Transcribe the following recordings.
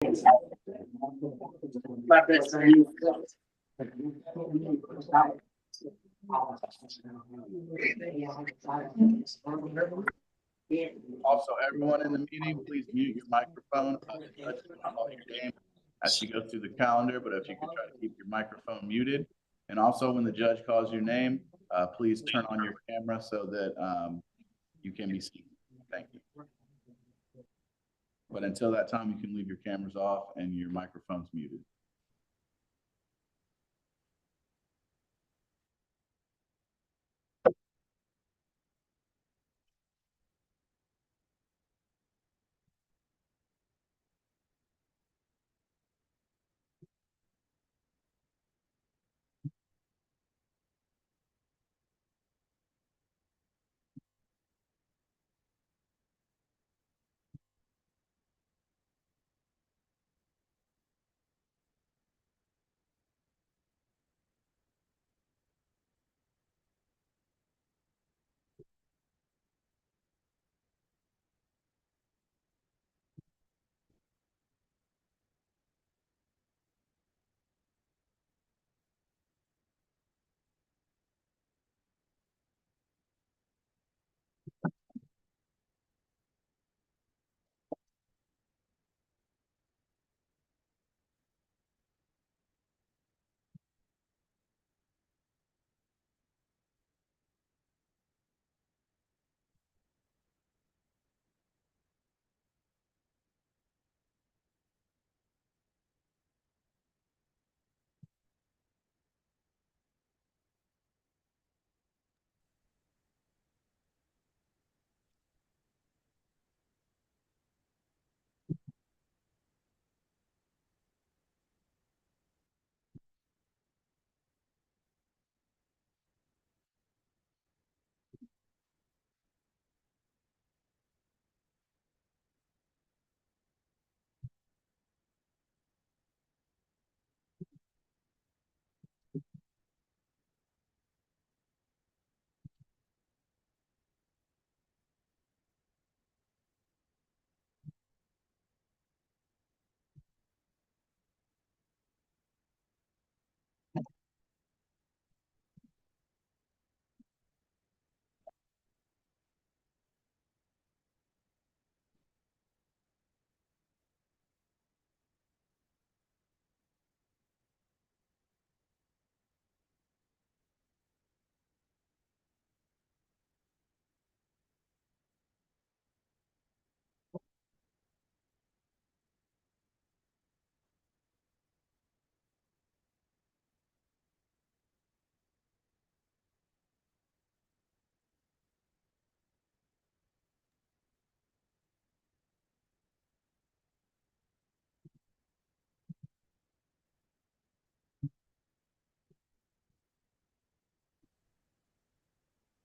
Also, everyone in the meeting, please mute your microphone. The judge is going to call your name as you go through the calendar, but if you could try to keep your microphone muted. And also, when the judge calls your name, please turn on your camera so that you can be seen. Thank you. But until that time, you can leave your cameras off and your microphones muted.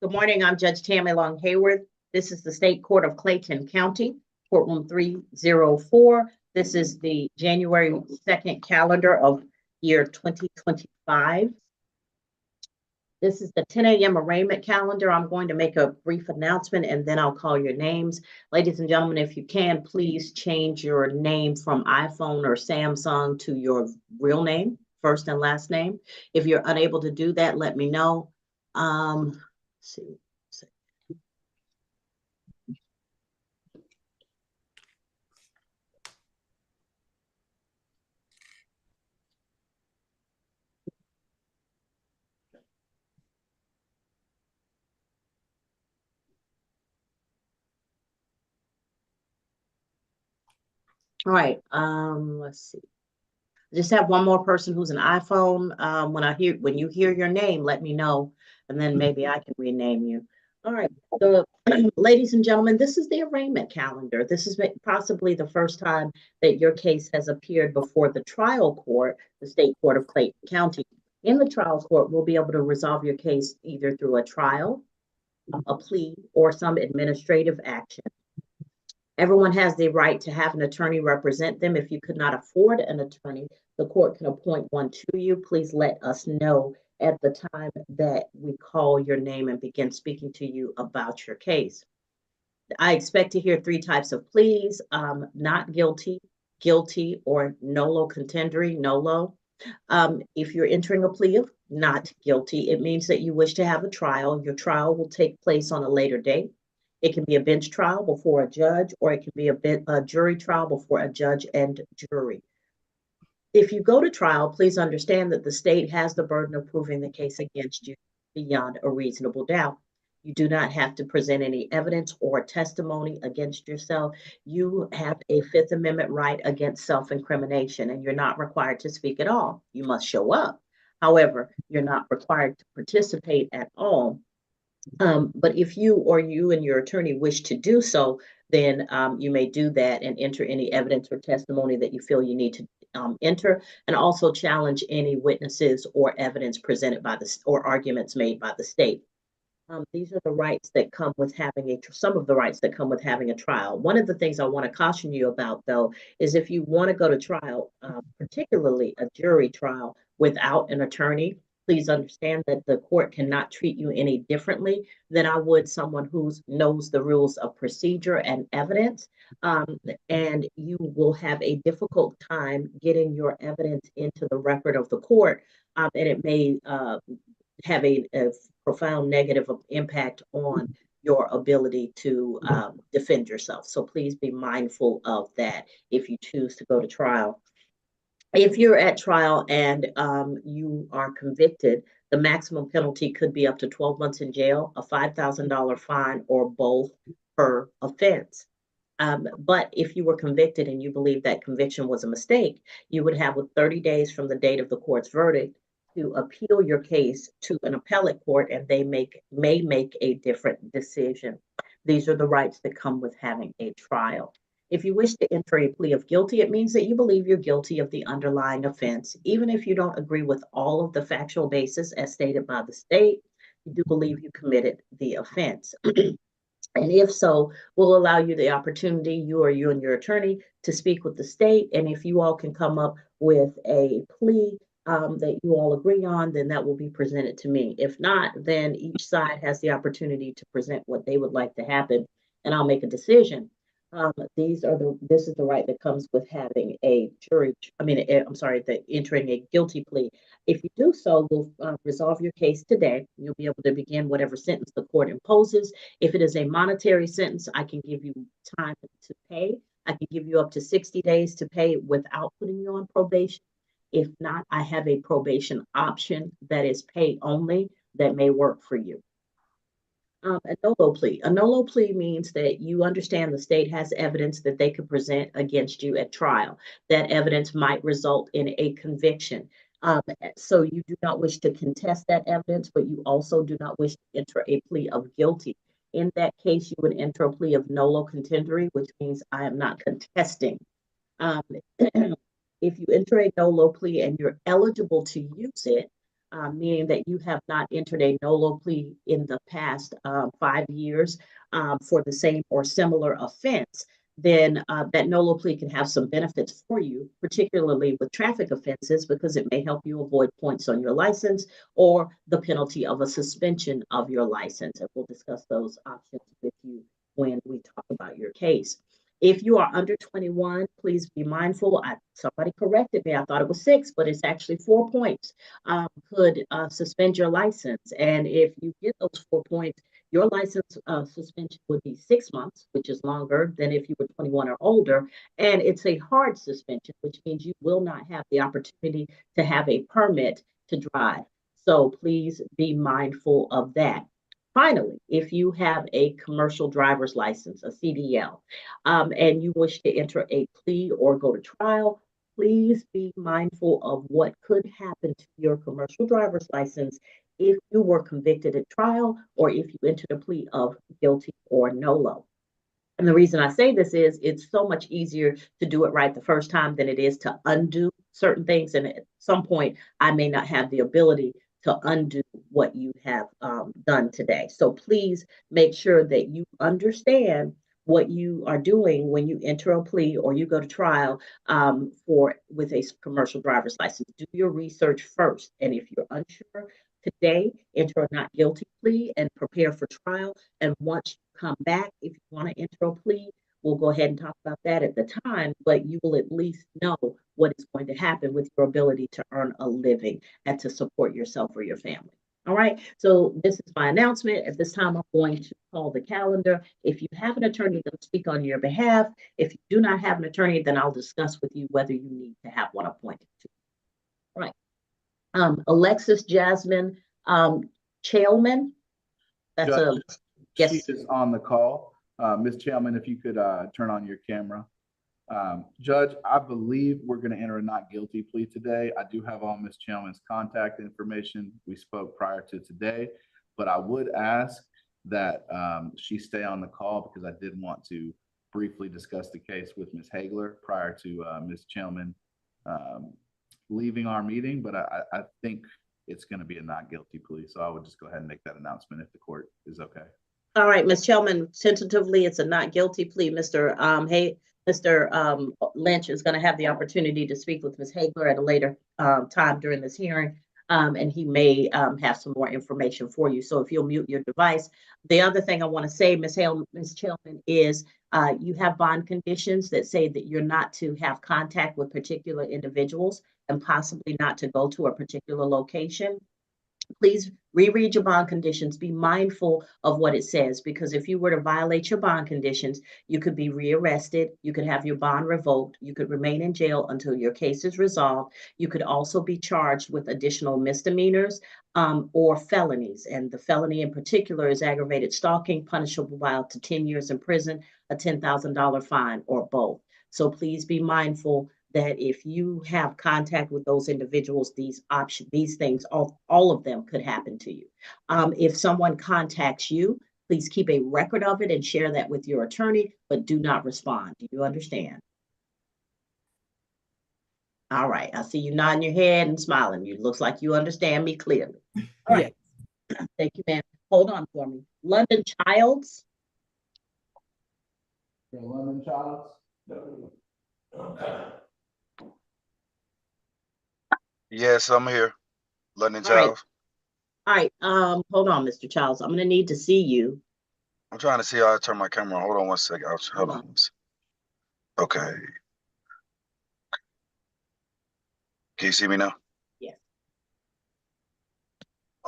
Good morning, I'm Judge Tammy Long Hayward. This is the State Court of Clayton County, courtroom 304. This is the January 2nd calendar of year 2025. This is the 10 a.m. arraignment calendar. I'm going to make a brief announcement and then I'll call your names. Ladies and gentlemen, if you can, please change your name from iPhone or Samsung to your real name, first and last name. If you're unable to do that, let me know. See. All right, let's see. Just have one more person who's an iPhone. When you hear your name, let me know, and then maybe I can rename you. All right, so ladies and gentlemen, this is the arraignment calendar. This is possibly the first time that your case has appeared before the trial court, the State Court of Clayton County. In the trial court, we'll be able to resolve your case either through a trial, a plea, or some administrative action. Everyone has the right to have an attorney represent them. If you could not afford an attorney, the court can appoint one to you. Please let us know at the time that we call your name and begin speaking to you about your case. I expect to hear three types of pleas: not guilty, guilty, or nolo contendere, nolo. If you're entering a plea of not guilty, it means that you wish to have a trial. Your trial will take place on a later date. It can be a bench trial before a judge, or it can be a jury trial before a judge and jury. If you go to trial, please understand that the state has the burden of proving the case against you beyond a reasonable doubt. You do not have to present any evidence or testimony against yourself. You have a Fifth Amendment right against self-incrimination, and you're not required to speak at all. You must show up. However, you're not required to participate at all. But if you and your attorney wish to do so, then you may do that and enter any evidence or testimony that you feel you need to enter, and also challenge any witnesses or evidence presented by or arguments made by the state. These are the rights that come with having some of the rights that come with having a trial. One of the things I want to caution you about, though, is if you want to go to trial, particularly a jury trial without an attorney, please understand that the court cannot treat you any differently than I would someone who knows the rules of procedure and evidence. And you will have a difficult time getting your evidence into the record of the court, and it may have a profound negative impact on your ability to defend yourself. So please be mindful of that if you choose to go to trial. If you're at trial and you are convicted, the maximum penalty could be up to 12 months in jail, a $5,000 fine, or both per offense. But if you were convicted and you believe that conviction was a mistake, you would have 30 days from the date of the court's verdict to appeal your case to an appellate court, and they may make a different decision. These are the rights that come with having a trial. If you wish to enter a plea of guilty, it means that you believe you're guilty of the underlying offense. Even if you don't agree with all of the factual basis as stated by the state, you do believe you committed the offense. And if so, we'll allow you the opportunity, you and your attorney, to speak with the state. And if you all can come up with a plea that you all agree on, then that will be presented to me. If not, then each side has the opportunity to present what they would like to happen, and I'll make a decision. This is the right that comes with having a entering a guilty plea. If you do so, we'll resolve your case today. You'll be able to begin whatever sentence the court imposes. If it is a monetary sentence, I can give you time to pay. I can give you up to 60 days to pay without putting you on probation. If not, I have a probation option that is pay only that may work for you. A NOLO plea. A NOLO plea means that you understand the state has evidence that they could present against you at trial. That evidence might result in a conviction. So you do not wish to contest that evidence, but you also do not wish to enter a plea of guilty. In that case, you would enter a plea of nolo contendere, which means I am not contesting. If you enter a NOLO plea and you're eligible to use it, meaning that you have not entered a NOLO plea in the past 5 years for the same or similar offense, then that NOLO plea can have some benefits for you, particularly with traffic offenses, because it may help you avoid points on your license or the penalty of a suspension of your license. And we'll discuss those options with you when we talk about your case. If you are under 21, please be mindful. Somebody corrected me. I thought it was 6, but it's actually 4 points. Could suspend your license. And if you get those 4 points, your license suspension would be 6 months, which is longer than if you were 21 or older. And it's a hard suspension, which means you will not have the opportunity to have a permit to drive. So please be mindful of that. Finally, if you have a commercial driver's license, a CDL, and you wish to enter a plea or go to trial, please be mindful of what could happen to your commercial driver's license if you were convicted at trial or if you entered a plea of guilty or NOLO. And the reason I say this is it's so much easier to do it right the first time than it is to undo certain things. And at some point, I may not have the ability to undo what you have done today. So please make sure that you understand what you are doing when you enter a plea or you go to trial with a commercial driver's license. Do your research first. And if you're unsure today, enter a not guilty plea and prepare for trial. And once you come back, if you want to enter a plea, We'll go ahead and talk about that at the time, but you will at least know what is going to happen with your ability to earn a living and to support yourself or your family. All right, so this is my announcement. At this time, I'm going to call the calendar. If you have an attorney that will speak on your behalf, if you do not have an attorney, then I'll discuss with you whether you need to have one appointed to. All right. Alexis Jasmine Chalman. That's Judge, yes. She is on the call. Ms. Chalman, if you could turn on your camera. Judge, I believe we're going to enter a not guilty plea today. I do have all Ms. Chalman's contact information. We spoke prior to today, but I would ask that she stay on the call because I did want to briefly discuss the case with Ms. Hagler prior to Ms. Chalman leaving our meeting, but I think it's going to be a not guilty plea. So I would just go ahead and make that announcement if the court is okay. All right, Ms. Chalman, tentatively, it's a not guilty plea. Mr. Lynch is going to have the opportunity to speak with Ms. Hagler at a later time during this hearing, and he may have some more information for you. So if you'll mute your device. The other thing I want to say, Ms. Chalman, is you have bond conditions that say that you're not to have contact with particular individuals and possibly not to go to a particular location. Please reread your bond conditions. Be mindful of what it says, because if you were to violate your bond conditions, you could be rearrested. You could have your bond revoked. You could remain in jail until your case is resolved. You could also be charged with additional misdemeanors or felonies. And the felony in particular is aggravated stalking, punishable by up to 10 years in prison, a $10,000 fine, or both. So please be mindful that if you have contact with those individuals, these things, all of them could happen to you. If someone contacts you, please keep a record of it and share that with your attorney, but do not respond. Do you understand? All right, I see you nodding your head and smiling. You looks like you understand me clearly. All right, thank you, ma'am. Hold on for me. London Childs. London Childs. Yes, I'm here. London All right. Childs. All right, hold on, Mr. Childs. I'm gonna need to see you. I'm trying to see how I turn my camera on. Hold on one second. Hold on. Okay. Can you see me now? Yes.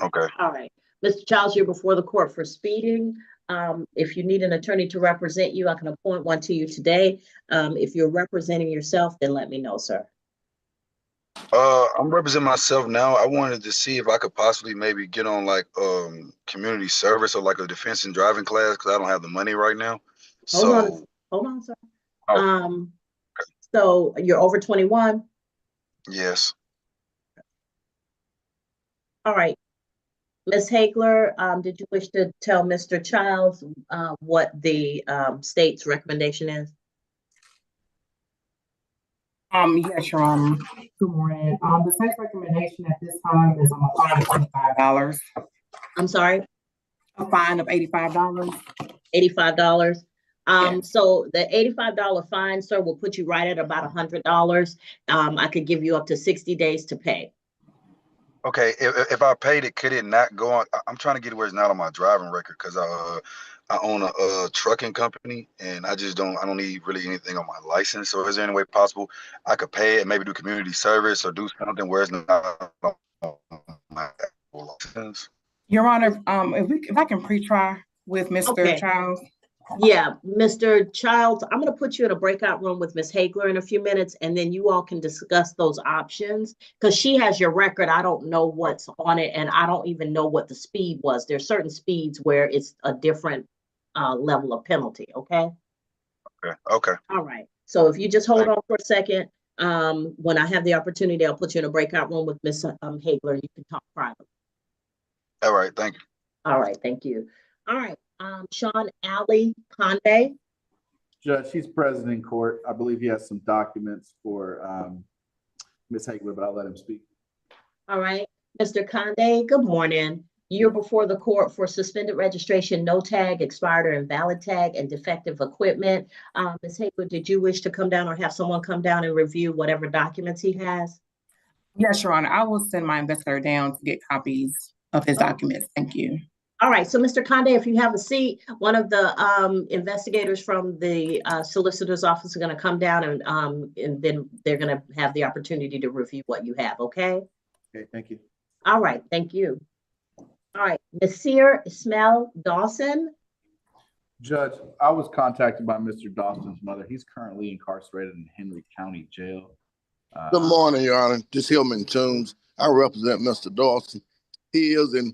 Okay. All right. Mr. Childs, you're before the court for speeding. If you need an attorney to represent you, I can appoint one to you today. If you're representing yourself, then let me know, sir. I'm representing myself now. I wanted to see if I could possibly maybe get on like community service or like a defense and driving class because I don't have the money right now. Hold on, sir. Oh. So you're over 21? Yes. All right. Ms. Hagler, did you wish to tell Mr. Childs what the state's recommendation is? Yes, Your Honor. Good morning. The state's recommendation at this time is a fine of $85. I'm sorry? A fine of $85. $85. Yes. So the $85 fine, sir, will put you right at about $100. I could give you up to 60 days to pay. Okay. If I paid it, could it not go on? I'm trying to get it where it's not on my driving record because I own a trucking company and I don't need really anything on my license. So is there any way possible I could pay it, maybe do community service or do something where it's not on my license? Your Honor, if I can pre-try with Mr. Childs. Yeah, Mr. Childs, I'm going to put you in a breakout room with Ms. Hagler in a few minutes, and then you all can discuss those options because she has your record. I don't know what's on it, and I don't even know what the speed was. There's certain speeds where it's a different level of penalty, okay? Okay. All right. So if you just hold on for a second, when I have the opportunity, I'll put you in a breakout room with Ms. Hagler, and you can talk privately. All right. Thank you. All right. Thank you. All right. Sean Ali Conde. Judge, he's present in court. I believe he has some documents for Ms. Hagler, but I'll let him speak. All right. Mr. Conde, good morning. You're before the court for suspended registration, no tag, expired or invalid tag, and defective equipment. Ms. Hagler, did you wish to come down or have someone come down and review whatever documents he has? Yes, Your Honor. I will send my investigator down to get copies of his documents. Thank you. All right, so Mr. Conde, if you have a seat, one of the investigators from the solicitor's office are going to come down and then they're going to have the opportunity to review what you have, okay? Okay, thank you. All right, thank you. All right, Nasir Ismail Dawson. Judge, I was contacted by Mr. Dawson's mother. He's currently incarcerated in Henry County Jail. Good morning, Your Honor. This is Hillman Toombs. I represent Mr. Dawson. He is in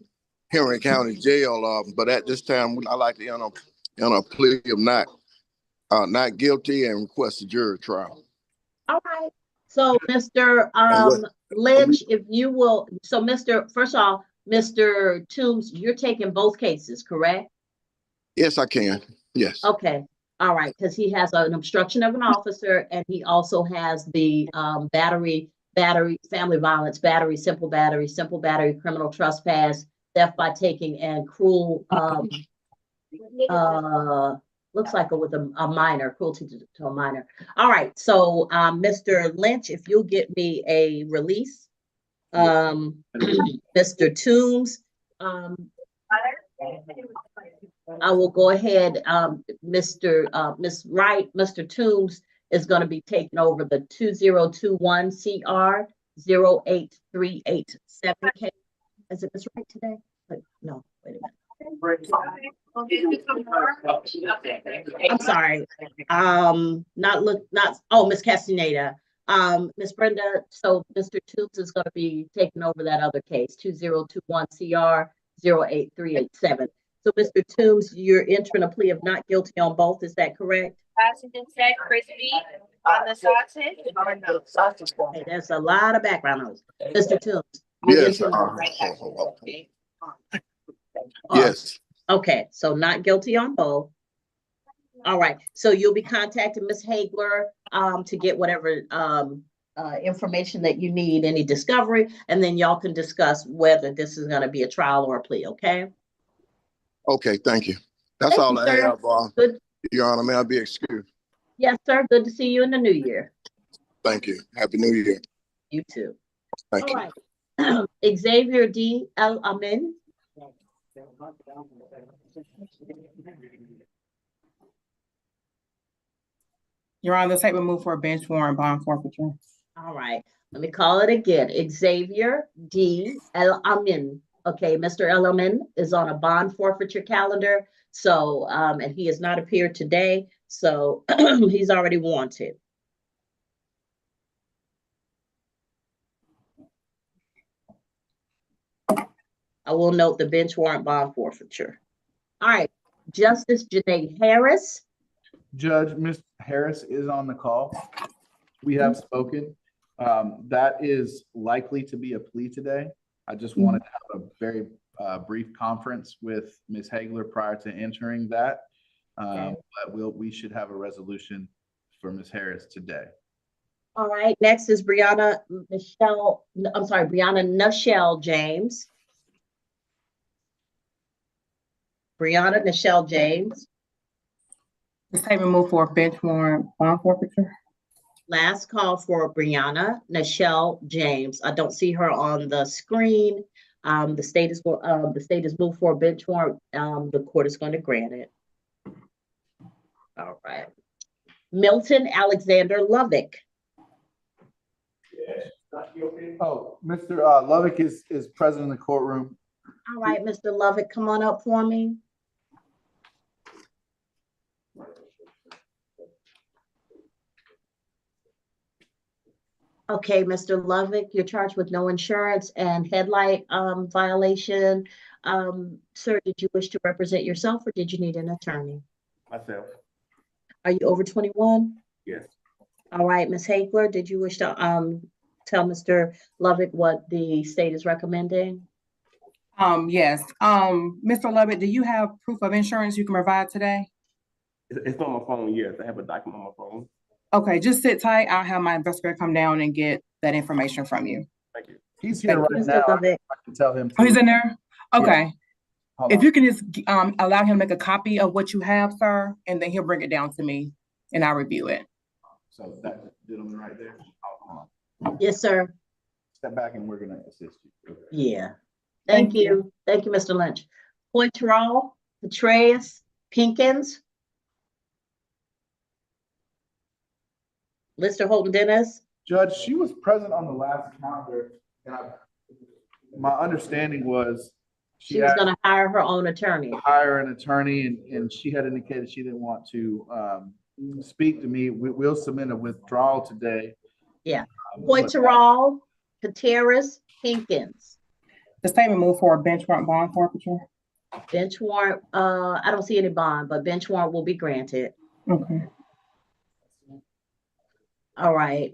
Henry County Jail, but at this time, I'd like to enter a plea of not guilty and request a jury trial. All right. So, Mr. Lynch, if you will, so first of all, Mr. Toombs, you're taking both cases, correct? Yes, I can. Yes. Okay. All right. Because he has an obstruction of an officer and he also has the battery, family violence, simple battery, criminal trespass, theft by taking, and cruel, looks like with a minor, cruelty to a minor. All right. So, Mr. Lynch, if you'll get me a release, Mr. Toombs, I will go ahead, Miss Wright, Mr. Toombs is going to be taking over the 2021 CR 08387 case. Is it Miss Wright today? No, wait a minute. I'm sorry. Miss Castaneda. Miss Brenda, so Mr. Toombs is going to be taking over that other case, 2021 CR 08387. So, Mr. Toombs, you're entering a plea of not guilty on both, is that correct? Washington said crispy on the sausage. Okay, there's a lot of background noise. Mr. Toombs. Yes. Yes. Okay, so not guilty on both. All right, so you'll be contacting Ms. Hagler to get whatever information that you need, any discovery, and then y'all can discuss whether this is going to be a trial or a plea, okay? Okay, thank you. That's all I have, Good. Your Honor. May I be excused? Yes, sir. Good to see you in the new year. Thank you. Happy New Year. You too. Thank you. All right. Xavier D. El Amin. Your Honor, the statement move for a bench warrant bond forfeiture. All right. Let me call it again. Xavier D. El Amin. Okay, Mr. El Amin is on a bond forfeiture calendar. So, and he has not appeared today. So he's already wanted. I will note the bench warrant bond forfeiture. All right. Justice Janae Harris. Judge, Ms. Harris is on the call. We have spoken. That is likely to be a plea today. I just wanted to have a very brief conference with Ms. Hagler prior to entering that. But we should have a resolution for Ms. Harris today. All right, next is Brianna Nichelle James. Brianna Nichelle James. The statement move for a bench warrant bond forfeiture. Last call for Brianna Nichelle James. I don't see her on the screen. The state is moved for a bench warrant. The court is going to grant it. All right. Milton Alexander Lovick. Oh, Mr. Lovick is present in the courtroom. All right, Mr. Lovick, come on up for me. Okay, Mr. Lovick, you're charged with no insurance and headlight violation. Sir, did you wish to represent yourself or did you need an attorney? Myself. Are you over 21? Yes. All right, Ms. Hagler, did you wish to tell Mr. Lovick what the state is recommending? Yes. Mr. Lovick, do you have proof of insurance you can provide today? It's on my phone, yes. I have a document on my phone. Okay, just sit tight. I'll have my investigator come down and get that information from you. Thank you. He's here Thank you, right Mr. now. Lovick. I can tell him. Oh, he's in there? Okay. Hold If on. you can just allow him to make a copy of what you have, sir, and then he'll bring it down to me and I'll review it. So that gentleman right there. Hold on. Yes, sir. Step back and we're gonna assist you. Yeah. Thank you. Thank you, Mr. Lynch. Poitras, Petraeus, Pinkins. Mr. Holden Dennis. Judge, she was present on the last calendar, and my understanding was She was gonna hire her own attorney. hire an attorney, and she had indicated she didn't want to speak to me. We'll submit a withdrawal today. Yeah. Poitras, Petraeus, Pinkins. The statement moved for a bench warrant bond forfeiture. Bench warrant, I don't see any bond, but bench warrant will be granted. Okay. All right.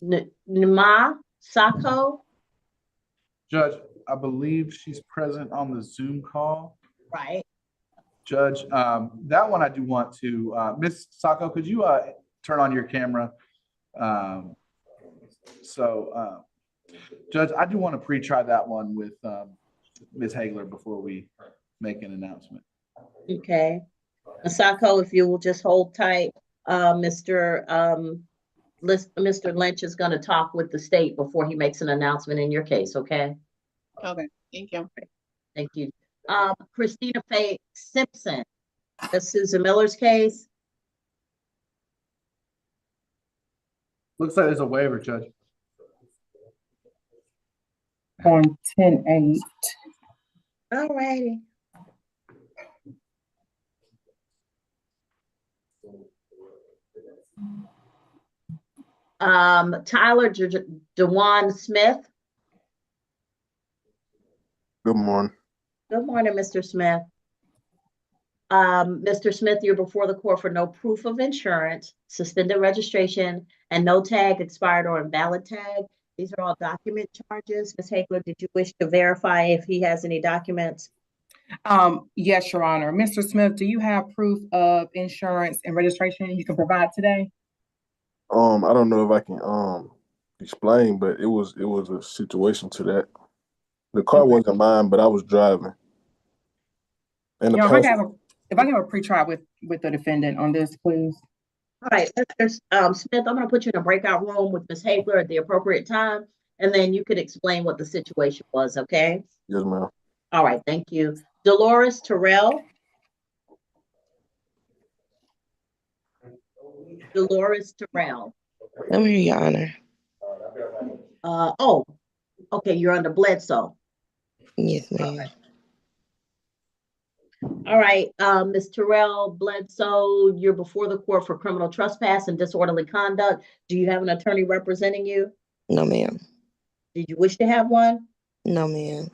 Nema Sako. Judge, I believe she's present on the Zoom call. Right. Judge, that one I do want to, Ms. Sako, could you turn on your camera? Judge, I do want to pre-try that one with Ms. Hagler before we make an announcement. Okay. Sako, if you will just hold tight, Mr. Lynch is going to talk with the state before he makes an announcement in your case, okay? Okay, thank you. Thank you. Christina Faye Simpson, that's Susan Miller's case. Looks like there's a waiver, Judge. On 10-8. All righty. Tyler DeJuan Smith. Good morning. Good morning, Mr. Smith. Mr. Smith, you're before the court for no proof of insurance, suspended registration, and no tag, expired or invalid tag. These are all document charges. Ms. Hagler, did you wish to verify if he has any documents? Yes, Your Honor. Mr. Smith, do you have proof of insurance and registration you can provide today? I don't know if I can explain, but it was a situation to that. The car wasn't mine, but I was driving. And if I can have a pre-trial with the defendant on this, please. All right, Mr. Smith, I'm going to put you in a breakout room with Ms. Hagler at the appropriate time, and then you could explain what the situation was, okay? Yes, ma'am. All right, thank you. Dolores Terrell. Dolores Terrell. I'm here, Your Honor. Oh, okay, you're under Bledsoe. Yes, ma'am. All right, Ms. Terrell Bledsoe, you're before the court for criminal trespass and disorderly conduct. Do you have an attorney representing you? No, ma'am. Did you wish to have one? No, ma'am.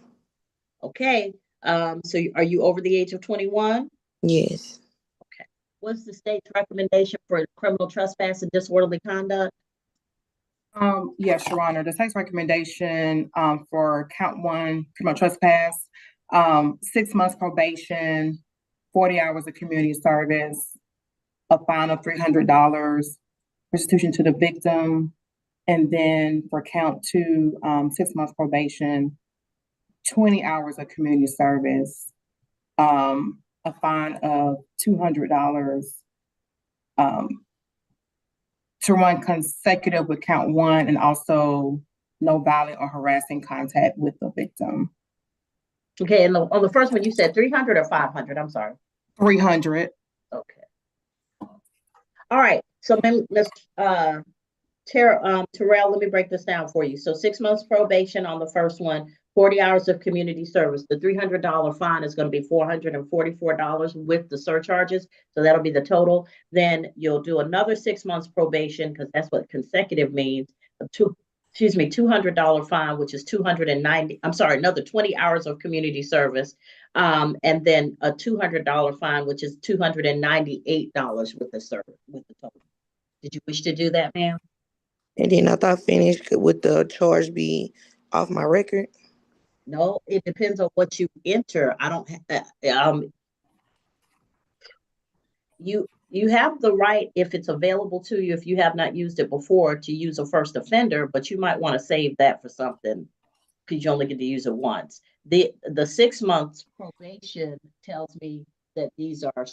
Okay, so are you over the age of 21? Yes. Okay. What's the state's recommendation for criminal trespass and disorderly conduct? Yes, Your Honor. The state's recommendation for count 1, criminal trespass, 6 months probation, 40 hours of community service, a fine of $300, restitution to the victim, and then for count 2, 6 months probation, 20 hours of community service, a fine of $200, to run consecutive with count 1, and also no violent or harassing contact with the victim. Okay, and on the first one, you said 300 or 500? I'm sorry. 300. Okay. All right. So, Ms. Terrell, let me break this down for you. So 6 months probation on the first one, 40 hours of community service. The $300 fine is going to be $444 with the surcharges. So that'll be the total. Then you'll do another 6 months probation, because that's what consecutive means. $200 fine, which is 290. I'm sorry, another 20 hours of community service. And then a $200 fine, which is $298 with the total. Did you wish to do that, ma'am? And then I thought finish with the charge be off my record. No, it depends on what you enter. I don't you have the right, if it's available to you, if you have not used it before, to use a first offender, but you might want to save that for something because you only get to use it once. The 6 months probation tells me that these are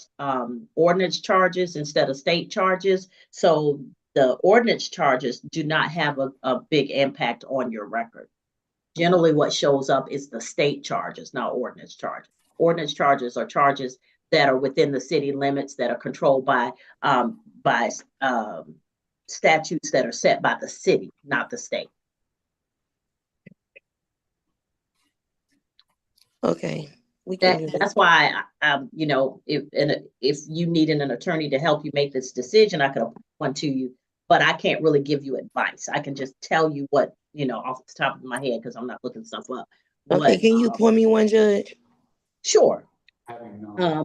ordinance charges instead of state charges. So the ordinance charges do not have a big impact on your record. Generally, what shows up is the state charges, not ordinance charges. Ordinance charges are charges that are within the city limits that are controlled by statutes that are set by the city, not the state. Okay, we can do that. That's why, you know, if you needed an attorney to help you make this decision, I could appoint one to you, but I can't really give you advice. I can just tell you what, you know, off the top of my head, because I'm not looking stuff up. Okay, can you point me one, Judge? Sure.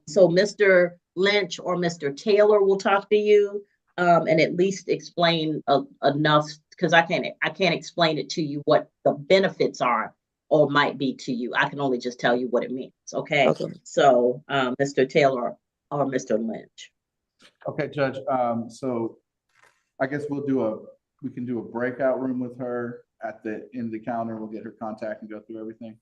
So Mr. Lynch or Mr. Taylor will talk to you, and at least explain enough, because I can't explain it to you what the benefits are or might be to you. I can only just tell you what it means. Okay. Okay. So, Mr. Taylor or Mr. Lynch. Okay, Judge, so I guess we can do a breakout room with her at the end of the calendar. We'll get her contact and go through everything.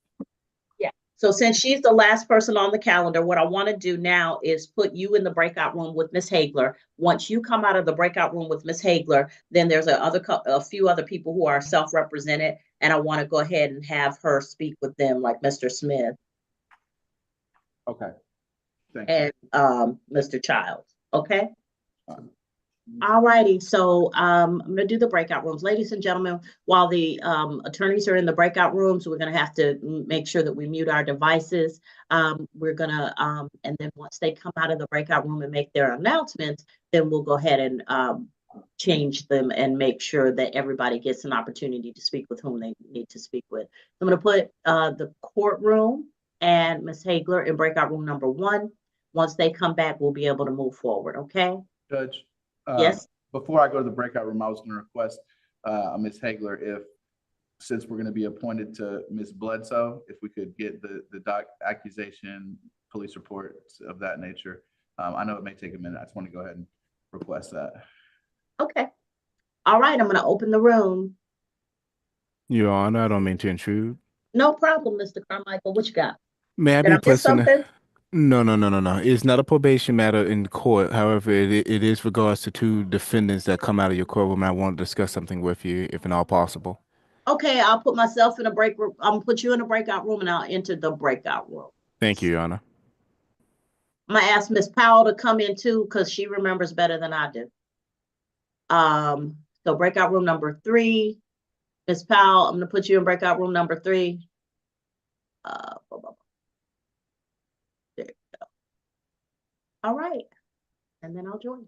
Yeah. So since she's the last person on the calendar, what I want to do now is put you in the breakout room with Miss Hagler. Once you come out of the breakout room with Miss Hagler, then there's a few other people who are self-represented, and I want to go ahead and have her speak with them, like Mr. Smith. Okay. Thank you. And Mr. Childs. Okay. All righty. So I'm going to do the breakout rooms. Ladies and gentlemen, while the attorneys are in the breakout rooms, we're going to have to make sure that we mute our devices. We're going to, and then once they come out of the breakout room and make their announcements, then we'll go ahead and change them and make sure that everybody gets an opportunity to speak with whom they need to speak with. I'm going to put the courtroom and Ms. Hagler in breakout room number 1. Once they come back, we'll be able to move forward. Okay. Judge. Yes. Before I go to the breakout room, I was going to request Ms. Hagler, since we're going to be appointed to Ms. Bledsoe, if we could get the accusation, police reports of that nature. I know it may take a minute. I just want to go ahead and request that. Okay. All right. I'm going to open the room. Your Honor, I don't mean to intrude. No problem, Mr. Carmichael. What you got? May I Did be I miss placed in something? No. It's not a probation matter in court. However, it is regards to 2 defendants that come out of your courtroom. I want to discuss something with you, if at all possible. Okay, I'll put myself in a break room. I'm gonna put you in a breakout room and I'll enter the breakout room. Thank you, Your Honor. I'm gonna ask Miss Powell to come in too, because she remembers better than I do. So breakout room number 3. Miss Powell, I'm gonna put you in breakout room number 3. There you go. All right, and then I'll join.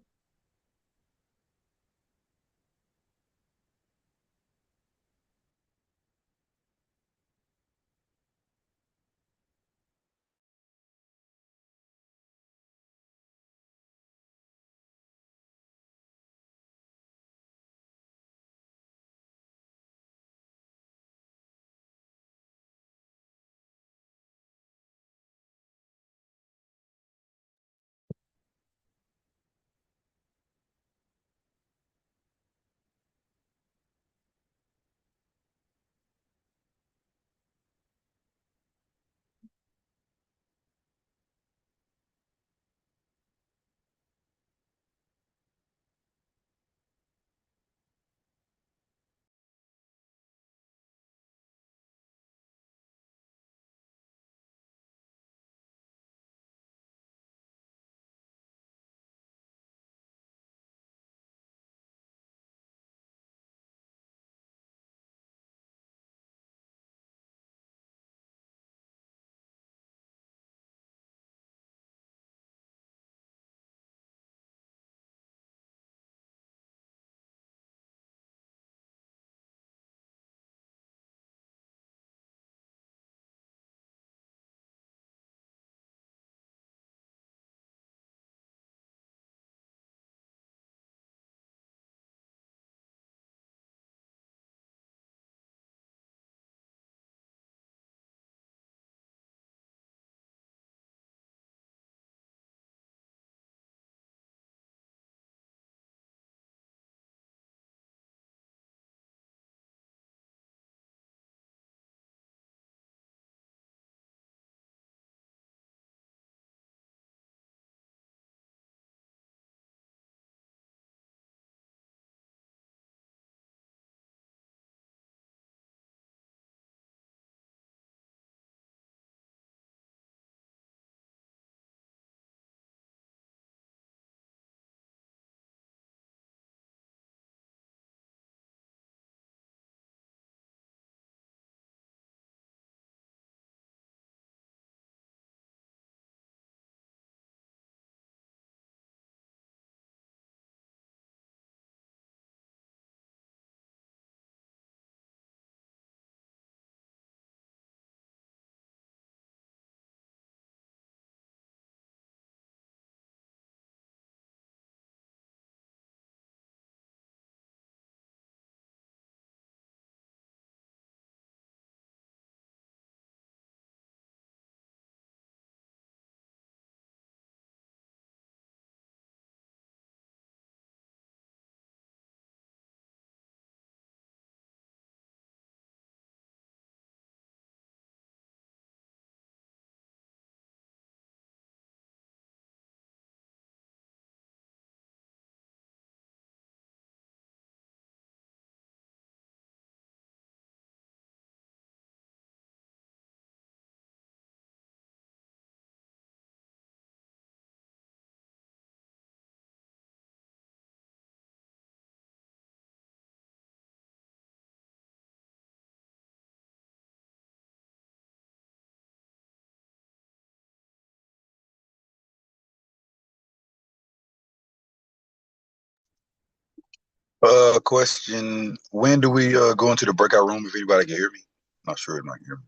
Question, when do we go into the breakout room if anybody can hear me? Not sure if I can hear me.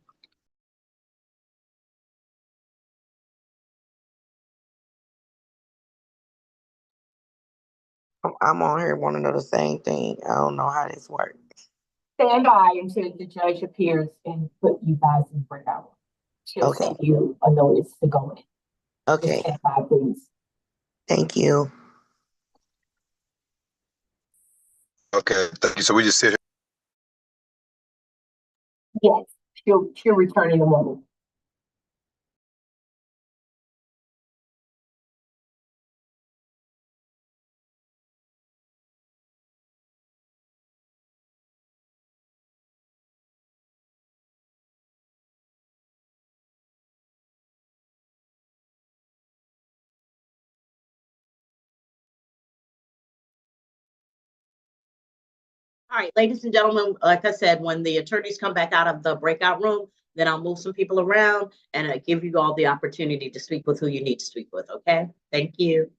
I'm on here want to know the same thing. I don't know how this works. Stand by until the judge appears and put you guys in breakout. She'll Okay. send you a notice to go in. Just Okay. stand by, please. Thank you. Okay, thank you. So we just sit here. Yes, she'll return in a moment. All right, ladies and gentlemen, like I said, when the attorneys come back out of the breakout room, then I'll move some people around and give you all the opportunity to speak with who you need to speak with, okay? Thank you.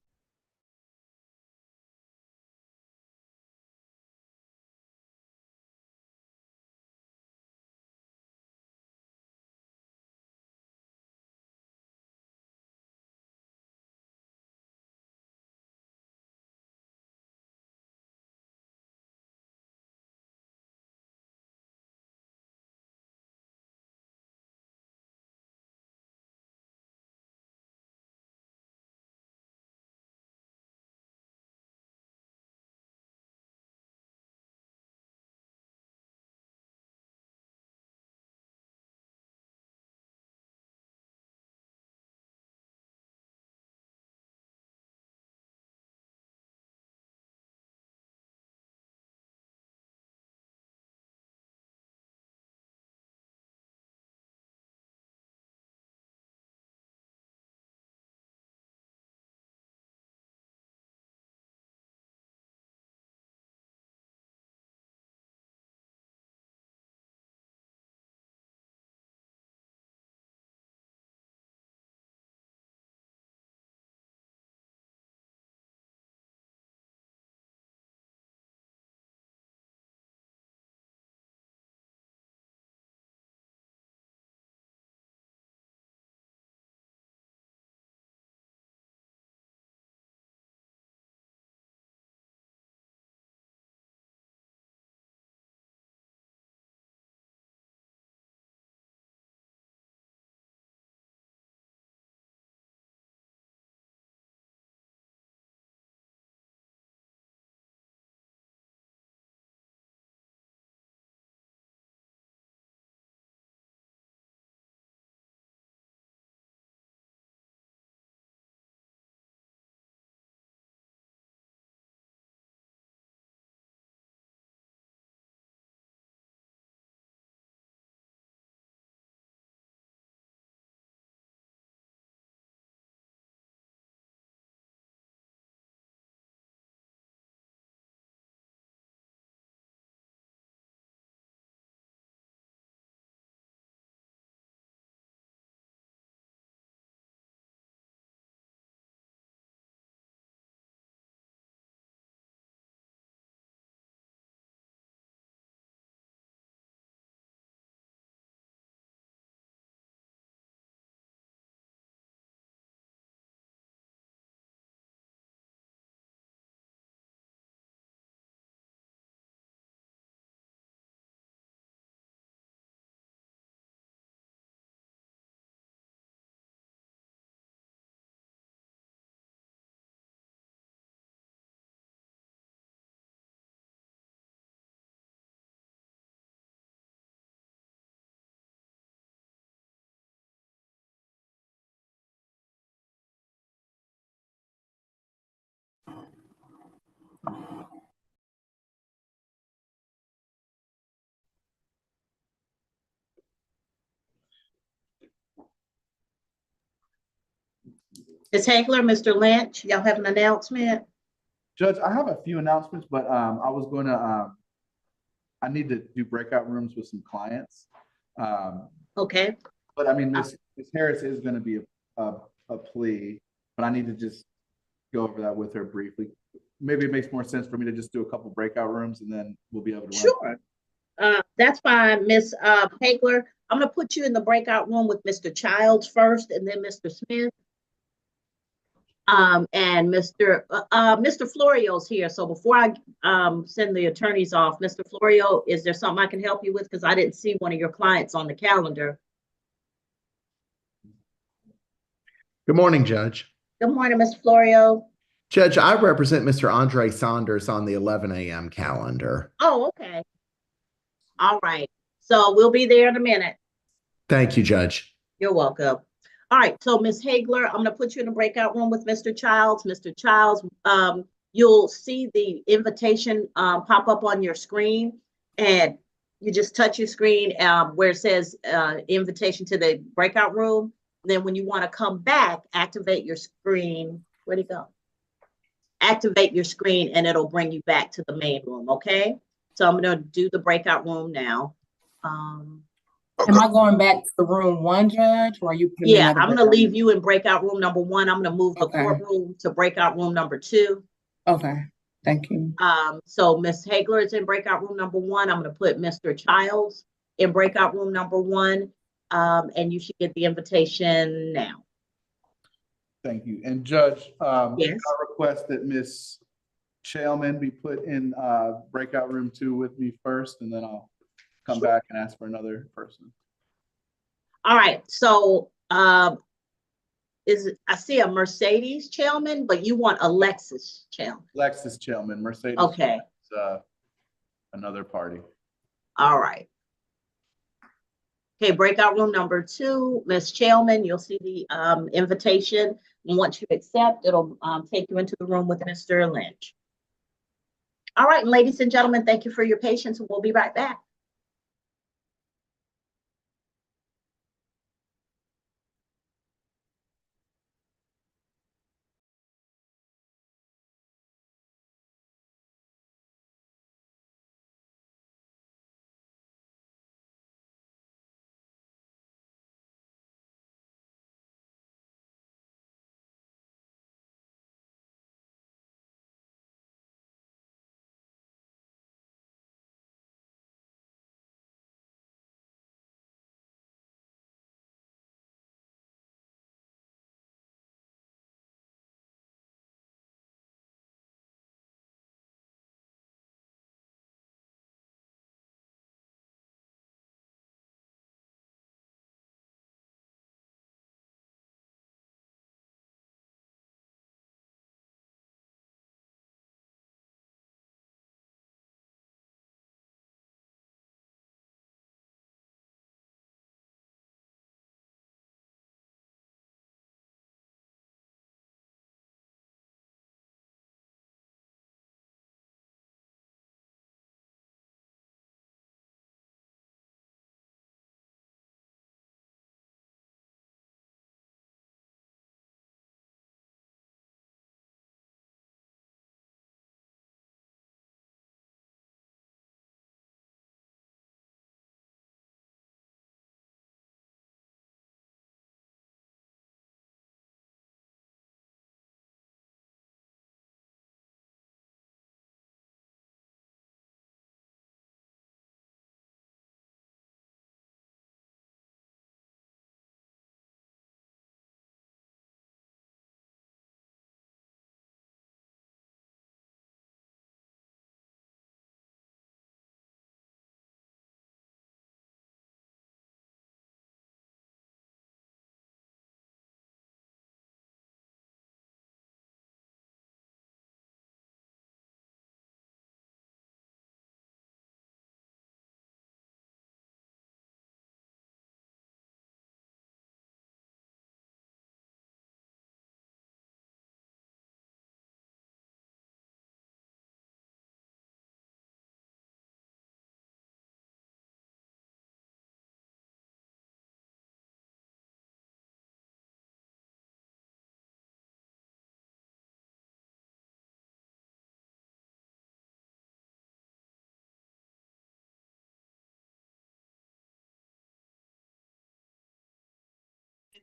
Ms. Hagler, Mr. Lynch, y'all have an announcement? Judge, I have a few announcements, but I was going to, I need to do breakout rooms with some clients. Okay, But I mean, Ms. Harris is going to be a plea, but I need to just go over that with her briefly. maybe it makes more sense for me to just do a couple breakout rooms and then we'll be able to. Sure. That's fine, Miss Hagler. I'm gonna put you in the breakout room with Mr. Childs first and then Mr. Smith. And Mr. Florio's here. So before I send the attorneys off, Mr. Florio, is there something I can help you with? Because I didn't see one of your clients on the calendar. Good morning, Judge. Good morning, Mr. Florio. Judge, I represent Mr. Andre Saunders on the 11 a.m. calendar. Oh, okay. All right. So we'll be there in a minute. Thank you, Judge. You're welcome. All right. So Ms. Hagler, I'm going to put you in a breakout room with Mr. Childs. Mr. Childs, you'll see the invitation pop up on your screen, and you just touch your screen where it says invitation to the breakout room. Then when you want to come back, activate your screen. Where'd it go? Activate your screen and it'll bring you back to the main room, okay? So I'm going to do the breakout room now. Am I going back to the room 1, Judge, or are you? Yeah, I'm going to leave you in breakout room number 1. I'm going to move the courtroom to breakout room number 2. Okay, thank you. So Ms. Hagler is in breakout room number 1. I'm going to put Mr. Childs in breakout room number 1, and you should get the invitation now. Thank you. And Judge, yes. I request that Ms. Shaleman be put in breakout room 2 with me first, and then I'll come back and ask for another person. All right. So I see a Mercedes Chalman, but you want Alexis Chalman. Alexis Chalman, Mercedes. Okay. Another party. All right. Okay, breakout room number 2, Ms. Chalman, you'll see the invitation. And once you accept, it'll take you into the room with Mr. Lynch. All right, ladies and gentlemen, thank you for your patience, and we'll be right back.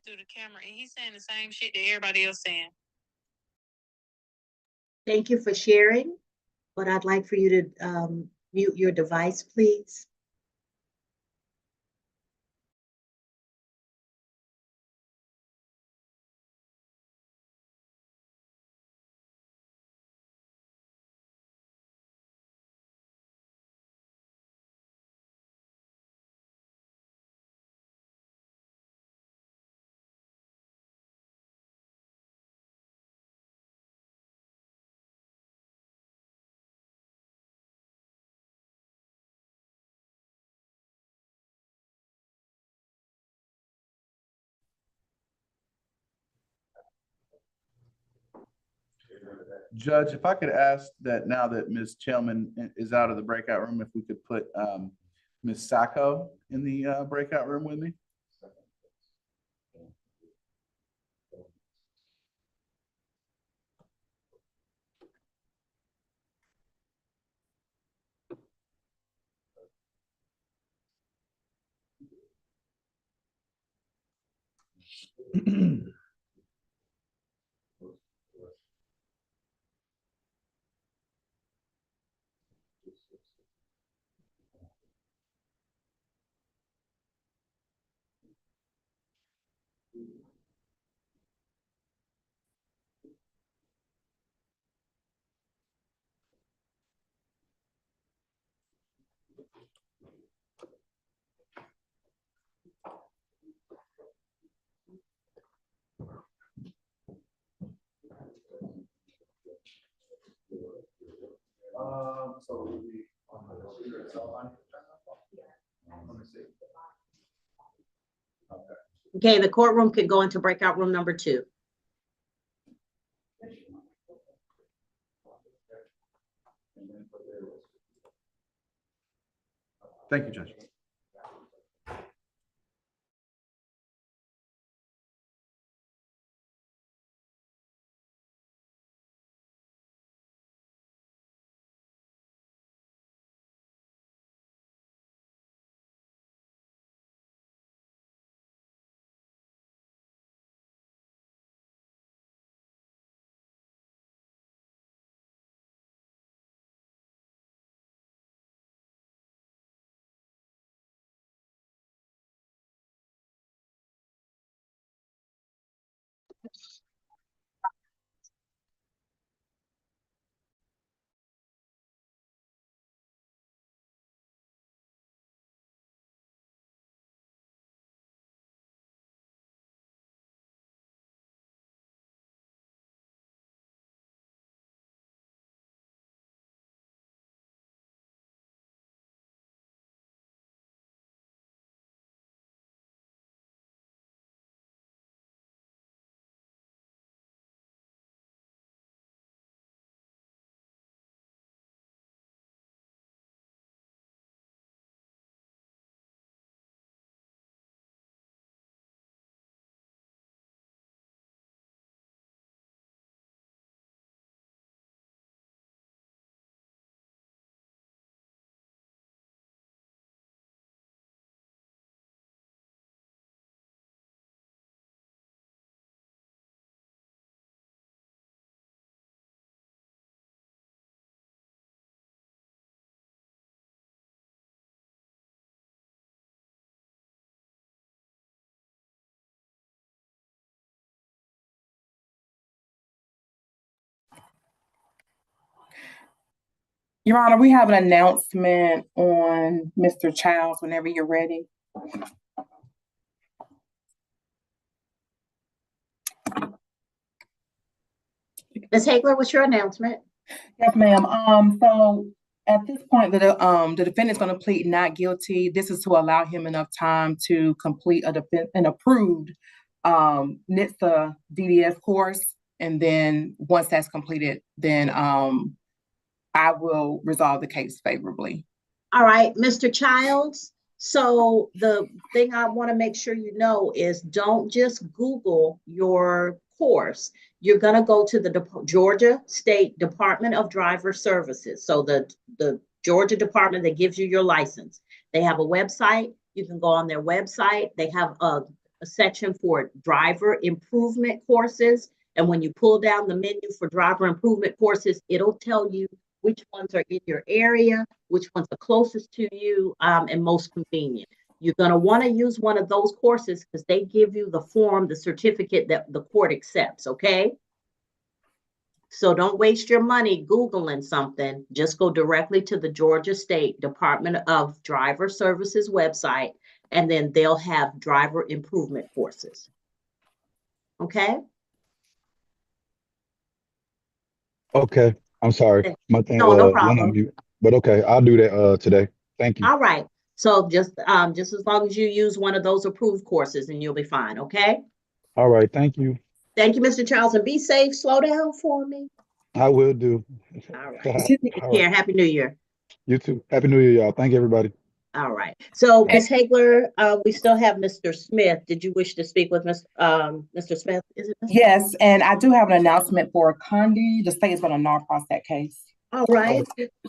Through the camera, and he's saying the same shit that everybody else saying. Thank you for sharing, but I'd like for you to mute your device, please. Judge, if I could ask that now that Ms. Chelman is out of the breakout room, if we could put Ms. Sacco in the breakout room with me? Okay, the courtroom can go into breakout room number 2. Thank you, Judge. Your Honor, we have an announcement on Mr. Childs whenever you're ready. Ms. Hagler, what's your announcement? Yes, ma'am. So at this point, the defendant's going to plead not guilty. This is to allow him enough time to complete an approved NHTSA DDS course. And then once that's completed, then I will resolve the case favorably. All right, Mr. Childs. So the thing I want to make sure you know is don't just Google your course. You're going to go to the Georgia State Department of Driver Services. So the Georgia department that gives you your license. They have a website. You can go on their website. They have a section for driver improvement courses. And when you pull down the menu for driver improvement courses, it'll tell you which ones are in your area, which ones are closest to you, and most convenient. You're going to want to use one of those courses because they give you the form, the certificate that the court accepts, okay? So don't waste your money Googling something. Just go directly to the Georgia State Department of Driver Services website, and then they'll have driver improvement courses. Okay? Okay, I'm sorry. My thing No, no went on problem. mute. But okay, I'll do that today. Thank you. All right. So just as long as you use one of those approved courses, and you'll be fine, okay? All right, thank you. Thank you, Mr. Charles, and be safe. Slow down for me. I will do. All right. All Take right. care. Happy New Year. You too. Happy New Year, y'all. Thank you, everybody. All right. So, Ms. Hagler, we still have Mr. Smith. Did you wish to speak with Mr. Smith? Is it? Mr. Yes, and I do have an announcement for Condi. The state is going to non-cross that case. All right.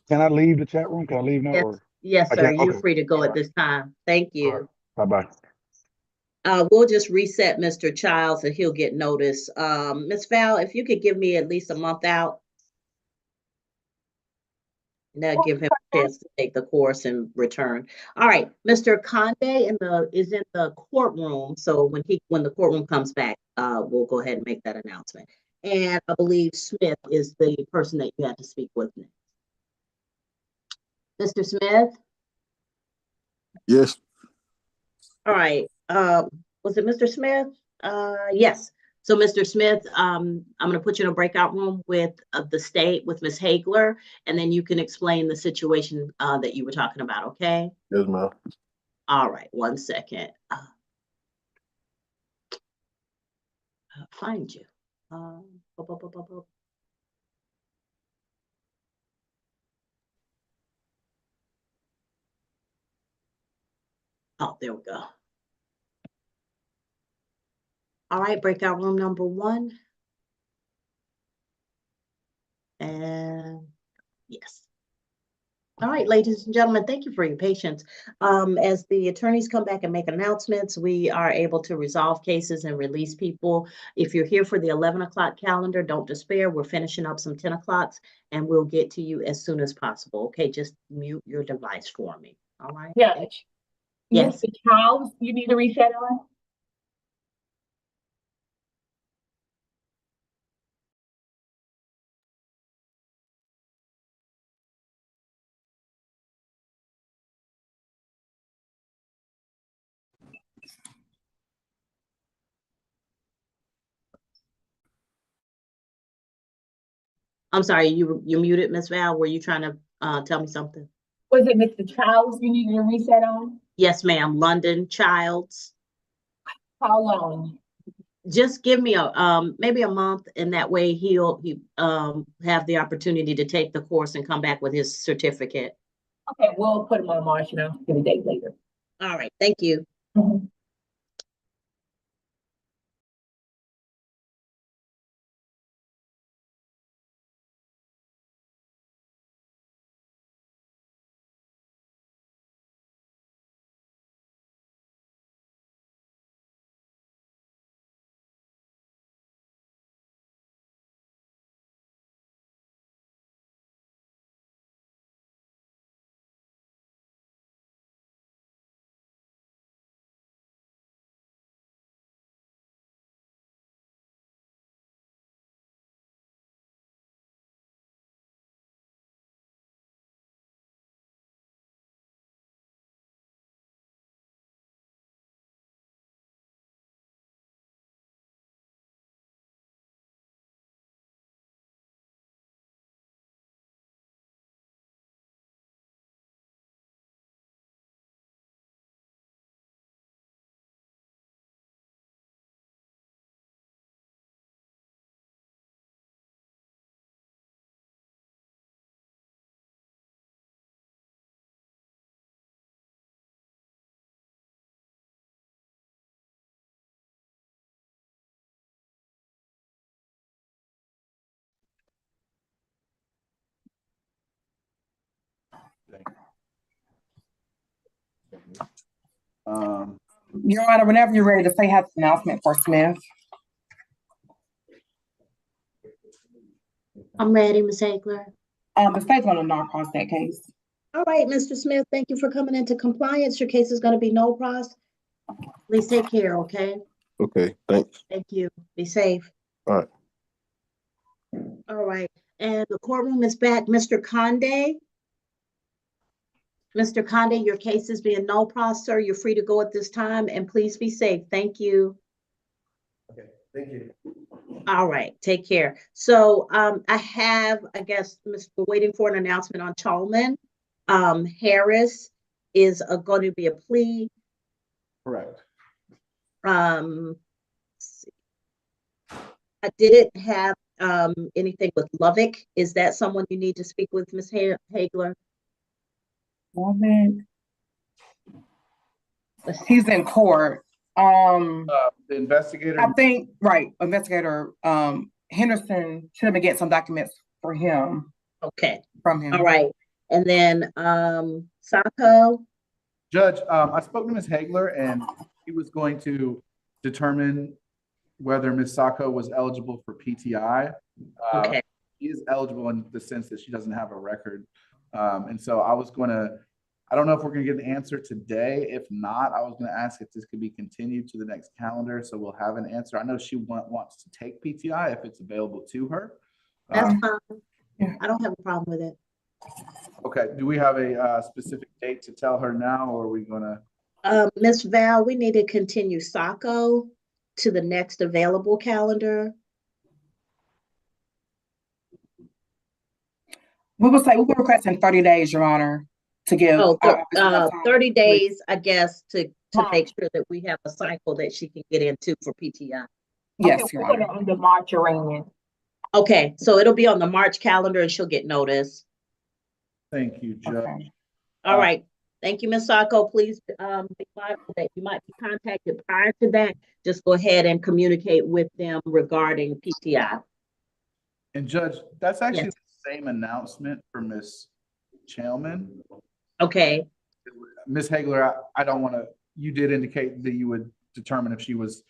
Can I leave the chat room? Can I leave now? Yes, Or yes, I sir. can't? You're Okay. free to go All at right. this time. Thank you. All right. Bye-bye. We'll just reset Mr. Childs and he'll get notice. Ms. Val, if you could give me at least a month out, that'll give him a chance to take the course and return. All right, Mr. Conde is in the courtroom. So when the courtroom comes back, we'll go ahead and make that announcement. And I believe Smith is the person that you had to speak with next. Mr. Smith? Yes. All right. Was it Mr. Smith? Yes. So, Mr. Smith, I'm going to put you in a breakout room with the state, with Ms. Hagler, and then you can explain the situation that you were talking about, okay? Yes, ma'am. All right, 1 second. Find you. Oh, there we go. All right, breakout room number 1. And yes. All right, ladies and gentlemen, thank you for your patience. As the attorneys come back and make announcements, we are able to resolve cases and release people. If you're here for the 11 o'clock calendar, don't despair. We're finishing up some 10 o'clocks and we'll get to you as soon as possible. Okay, just mute your device for me. All right. Judge. Yes. Mr. Charles, you need a reset on? I'm sorry, you muted, Ms. Val. Were you trying to tell me something? Was it Mr. Charles you needed a reset on? Yes, ma'am. London Childs. How long? Just give me maybe a month, and that way he'll have the opportunity to take the course and come back with his certificate. Okay, we'll put him on March and I'll give a date later. All right, thank you. Your Honor, whenever you're ready, the state has an announcement for Smith. I'm ready, Ms. Hagler. The state's gonna not cross that case. All right, Mr. Smith, thank you for coming into compliance. Your case is gonna be no pros. Please take care, okay? Okay, thanks. Thank you. Be safe. All right. All right, and the courtroom is back. Mr. Conde? Mr. Conde, your case is being no pros, sir. You're free to go at this time, and please be safe. Thank you. Okay, thank you. All right, take care. So I guess, we're waiting for an announcement on Tolman. Harris is going to be a plea. Correct. Let's see. I didn't have anything with Lovick. Is that someone you need to speak with, Ms. Hagler? He's in court. The investigator. I think, right, investigator Henderson should have been getting some documents for him. Okay. From him. All right. And then Sacco. Judge, I spoke to Ms. Hagler and he was going to determine whether Ms. Sacco was eligible for PTI. Okay. She is eligible in the sense that she doesn't have a record. And so I don't know if we're gonna get the answer today. If not, I was gonna ask if this could be continued to the next calendar, so we'll have an answer. I know she wants to take PTI if it's available to her. That's fine. Yeah. I don't have a problem with it. Okay, do we have a specific date to tell her now, or are we gonna? Ms. Val, we need to continue Sacco to the next available calendar. We were requesting 30 days, Your Honor, to give. 30 days, I guess, to make sure that we have a cycle that she can get into for PTI. Yes, okay, Your we'll put Honor. it on the March arraignment. Okay, so it'll be on the March calendar and she'll get notice. Thank you, Judge. Okay. All right. Thank you, Ms. Sacco. Please be mindful that you might be contacted prior to that. Just go ahead and communicate with them regarding PTI. And Judge, that's actually Yes. the same announcement for Ms. Chalman. Okay. Ms. Hagler, I don't want to, you did indicate that you would determine if she was,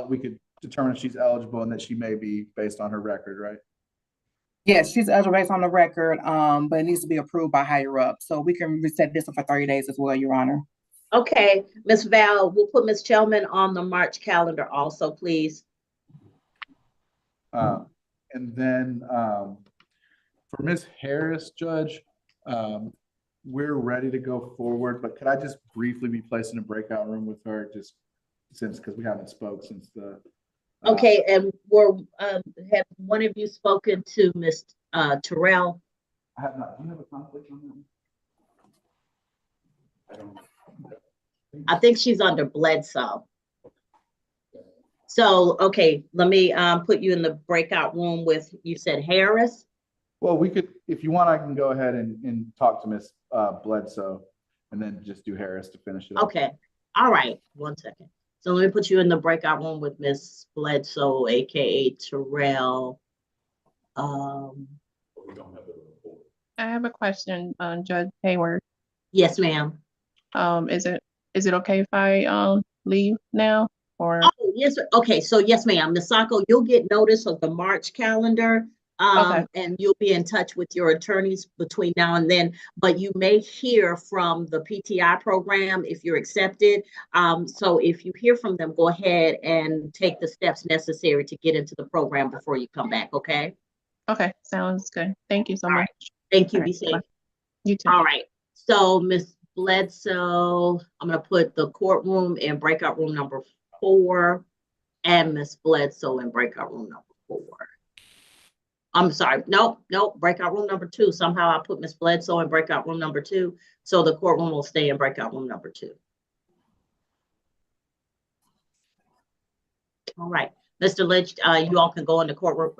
we could determine if she's eligible and that she may be based on her record, right? Yes, she's eligible based on the record, but it needs to be approved by higher up. So we can reset this one for 30 days as well, Your Honor. Okay, Ms. Val, we'll put Ms. Chalman on the March calendar also, please. And then for Ms. Harris, Judge, we're ready to go forward, but could I just briefly be placed in a breakout room with her just because we haven't spoke since the. Okay, and have one of you spoken to Ms. Terrell? I have not. Do you have a conflict on that? I think she's under Bledsoe. So, okay, let me put you in the breakout room with, you said Harris? Well, we could, if you want, I can go ahead and talk to Ms. Bledsoe and then just do Harris to finish it up. Okay, all right, 1 second. So let me put you in the breakout room with Ms. Bledsoe, AKA Terrell. I have a question, Judge Hayward. Yes, ma'am. Is it okay if I leave now or? Oh, yes. Okay, so yes, ma'am. Ms. Sacco, you'll get notice of the March calendar. Okay. And you'll be in touch with your attorneys between now and then, but you may hear from the PTI program if you're accepted. So if you hear from them, go ahead and take the steps necessary to get into the program before you come back, okay? Okay, sounds good. Thank you so much. Thank you, All be right, safe. bye. You too. All right, so Ms. Bledsoe, I'm gonna put the courtroom in breakout room number 4 and Ms. Bledsoe in breakout room number 4. I'm sorry, nope, breakout room number 2. Somehow I put Ms. Bledsoe in breakout room number 2, so the courtroom will stay in breakout room number 2. All right, Mr. Lynch, you all can go in the courtroom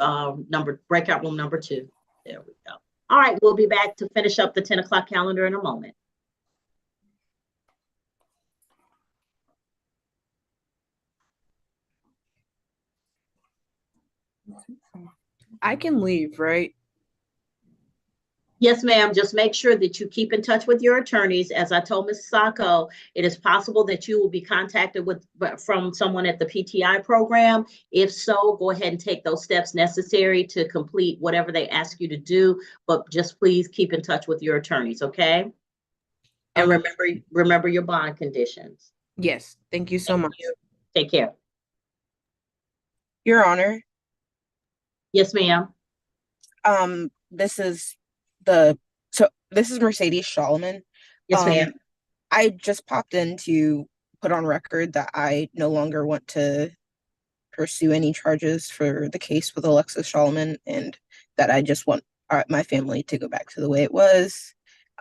breakout room number 2. There we go. All right, we'll be back to finish up the 10 o'clock calendar in a moment. I can leave, right? Yes, ma'am. Just make sure that you keep in touch with your attorneys. As I told Ms. Sacco, it is possible that you will be contacted from someone at the PTI program. If so, go ahead and take those steps necessary to complete whatever they ask you to do. But just please keep in touch with your attorneys, okay? And remember your bond conditions. Yes, thank you so much. Take care. Your Honor, Yes, ma'am. this is this is Mercedes Solomon. Yes, ma'am. I just popped in to put on record that I no longer want to pursue any charges for the case with Alexis Solomon, and that I just want my family to go back to the way it was.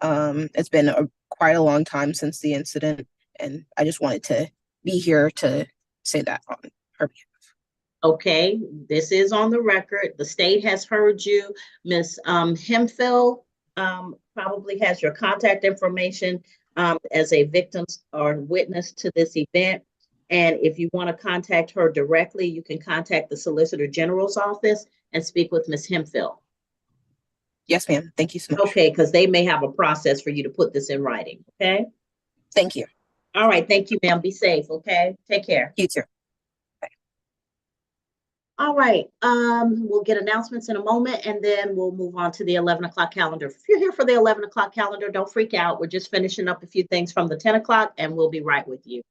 It's been quite a long time since the incident, and I just wanted to be here to say that on her behalf. Okay, this is on the record. The state has heard you. Ms. Hemphill probably has your contact information as a victim or witness to this event. And if you want to contact her directly, you can contact the Solicitor General's office and speak with Ms. Hemphill. Yes, ma'am. Thank you so much. Okay, because they may have a process for you to put this in writing, okay? Thank you. All right, thank you, ma'am. Be safe, okay? Take care. You too. All right, we'll get announcements in a moment and then we'll move on to the 11 o'clock calendar. If you're here for the 11 o'clock calendar, don't freak out. We're just finishing up a few things from the 10 o'clock and we'll be right with you.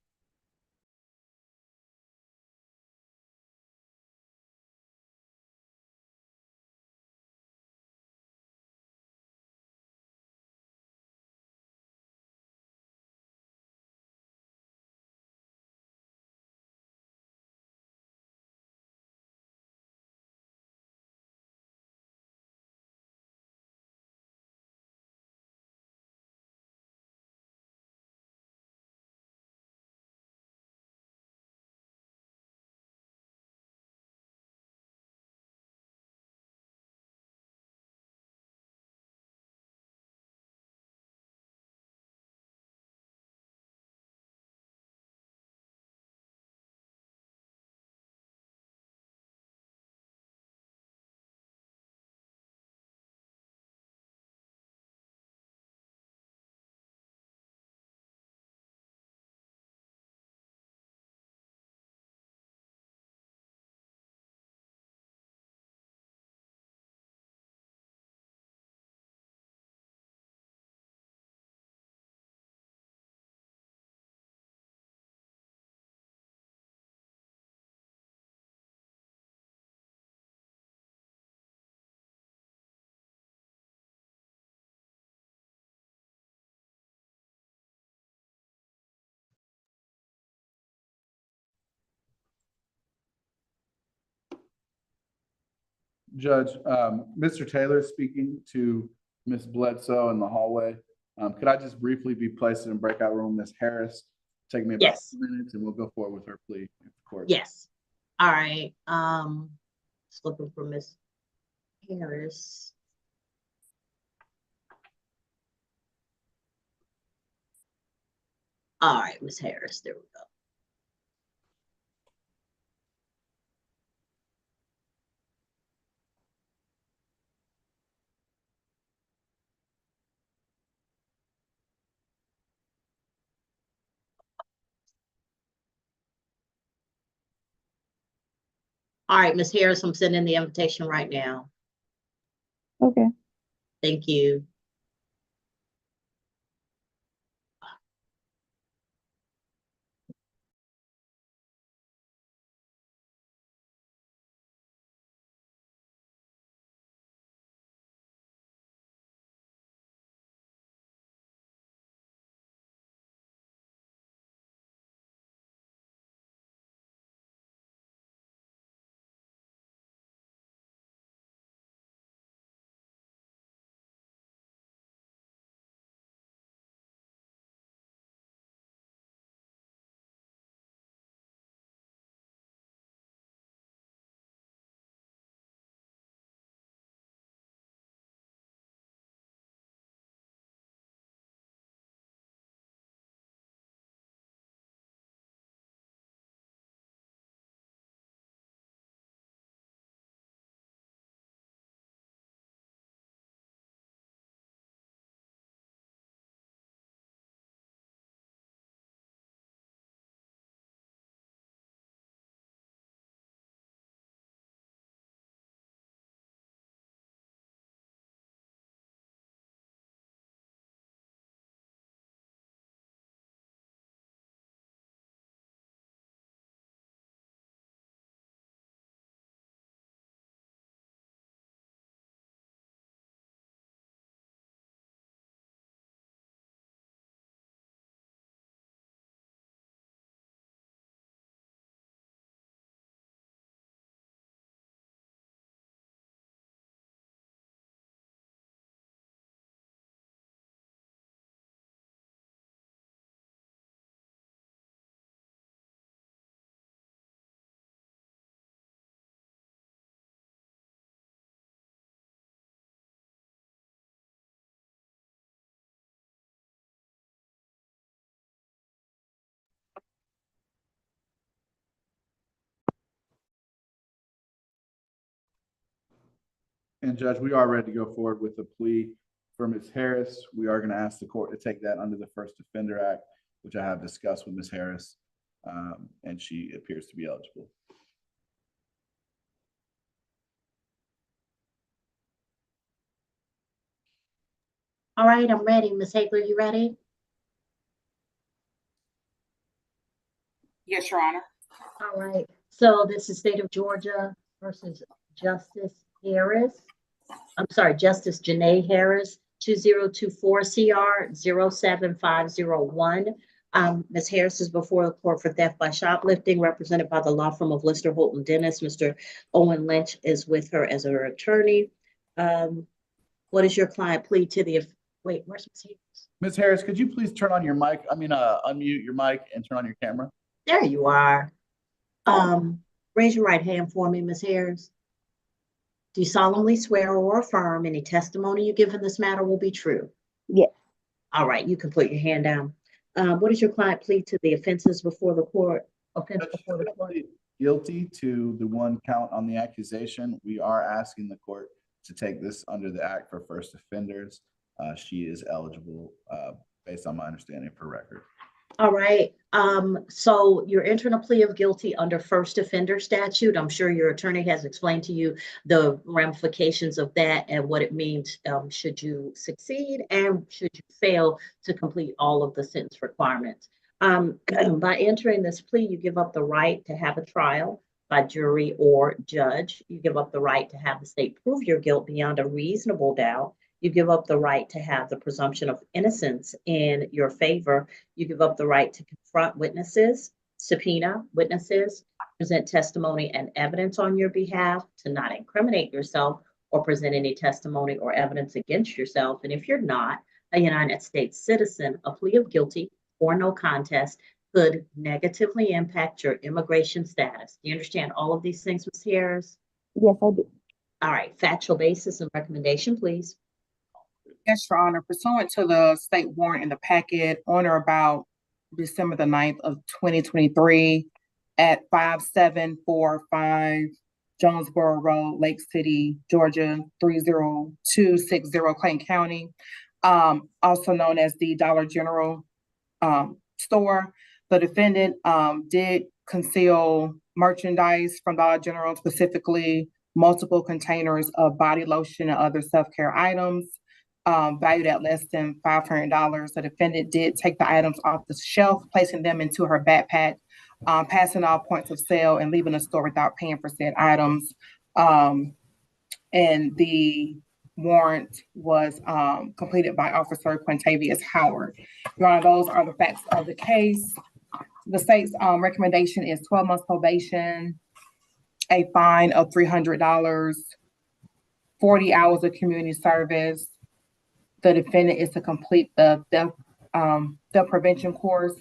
Judge, Mr. Taylor is speaking to Ms. Bledsoe in the hallway. Could I just briefly be placed in a breakout room, Ms. Harris? Take me about 2 minutes and we'll go forward with her plea. Yes. All right. Just looking for Ms. Harris. All right, Ms. Harris, there we go. All right, Ms. Harris, I'm sending the invitation right now. Okay. Thank you. And Judge, we are ready to go forward with the plea for Ms. Harris. We are going to ask the court to take that under the First Offender Act, which I have discussed with Ms. Harris, and she appears to be eligible. All right, I'm ready. Ms. Hagler, you ready? Yes, Your Honor. All right. So this is State of Georgia versus Justice Harris. I'm sorry, Justice Janae Harris, 2024 CR 07501. Ms. Harris is before the court for theft by shoplifting, represented by the law firm of Lister Holton Dennis. Mr. Owen Lynch is with her as her attorney. What is your client plea to the, wait, where's Ms. Harris? Ms. Harris, could you please turn on your mic? Unmute your mic and turn on your camera. There you are. Raise your right hand for me, Ms. Harris. Do you solemnly swear or affirm any testimony you give in this matter will be true? Yes. All right, you can put your hand down. What is your client plea to the offenses before the court? Guilty to the one count on the accusation. We are asking the court to take this under the Act for First Offenders. She is eligible based on my understanding of her record. All right. So you're entering a plea of guilty under First Offender Statute. I'm sure your attorney has explained to you the ramifications of that and what it means should you succeed and should you fail to complete all of the sentence requirements. By entering this plea, you give up the right to have a trial by jury or judge. You give up the right to have the state prove your guilt beyond a reasonable doubt. You give up the right to have the presumption of innocence in your favor. You give up the right to confront witnesses, subpoena witnesses, present testimony and evidence on your behalf, to not incriminate yourself or present any testimony or evidence against yourself. And if you're not a United States citizen, a plea of guilty or no contest could negatively impact your immigration status. Do you understand all of these things, Ms. Harris? Yes, I do. All right, factual basis and recommendation, please. Yes, Your Honor. Pursuant to the state warrant in the packet, on or about December the 9th of 2023 at 5745 Jonesboro Road, Lake City, Georgia, 30260, Clayton County, also known as the Dollar General store. The defendant did conceal merchandise from Dollar General, specifically multiple containers of body lotion and other self-care items. Valued at less than $500. The defendant did take the items off the shelf, placing them into her backpack, passing all points of sale and leaving the store without paying for said items. And the warrant was completed by Officer Quintavious Howard. Your Honor, those are the facts of the case. The state's recommendation is 12 months probation, a fine of $300, 40 hours of community service. The defendant is to complete the prevention course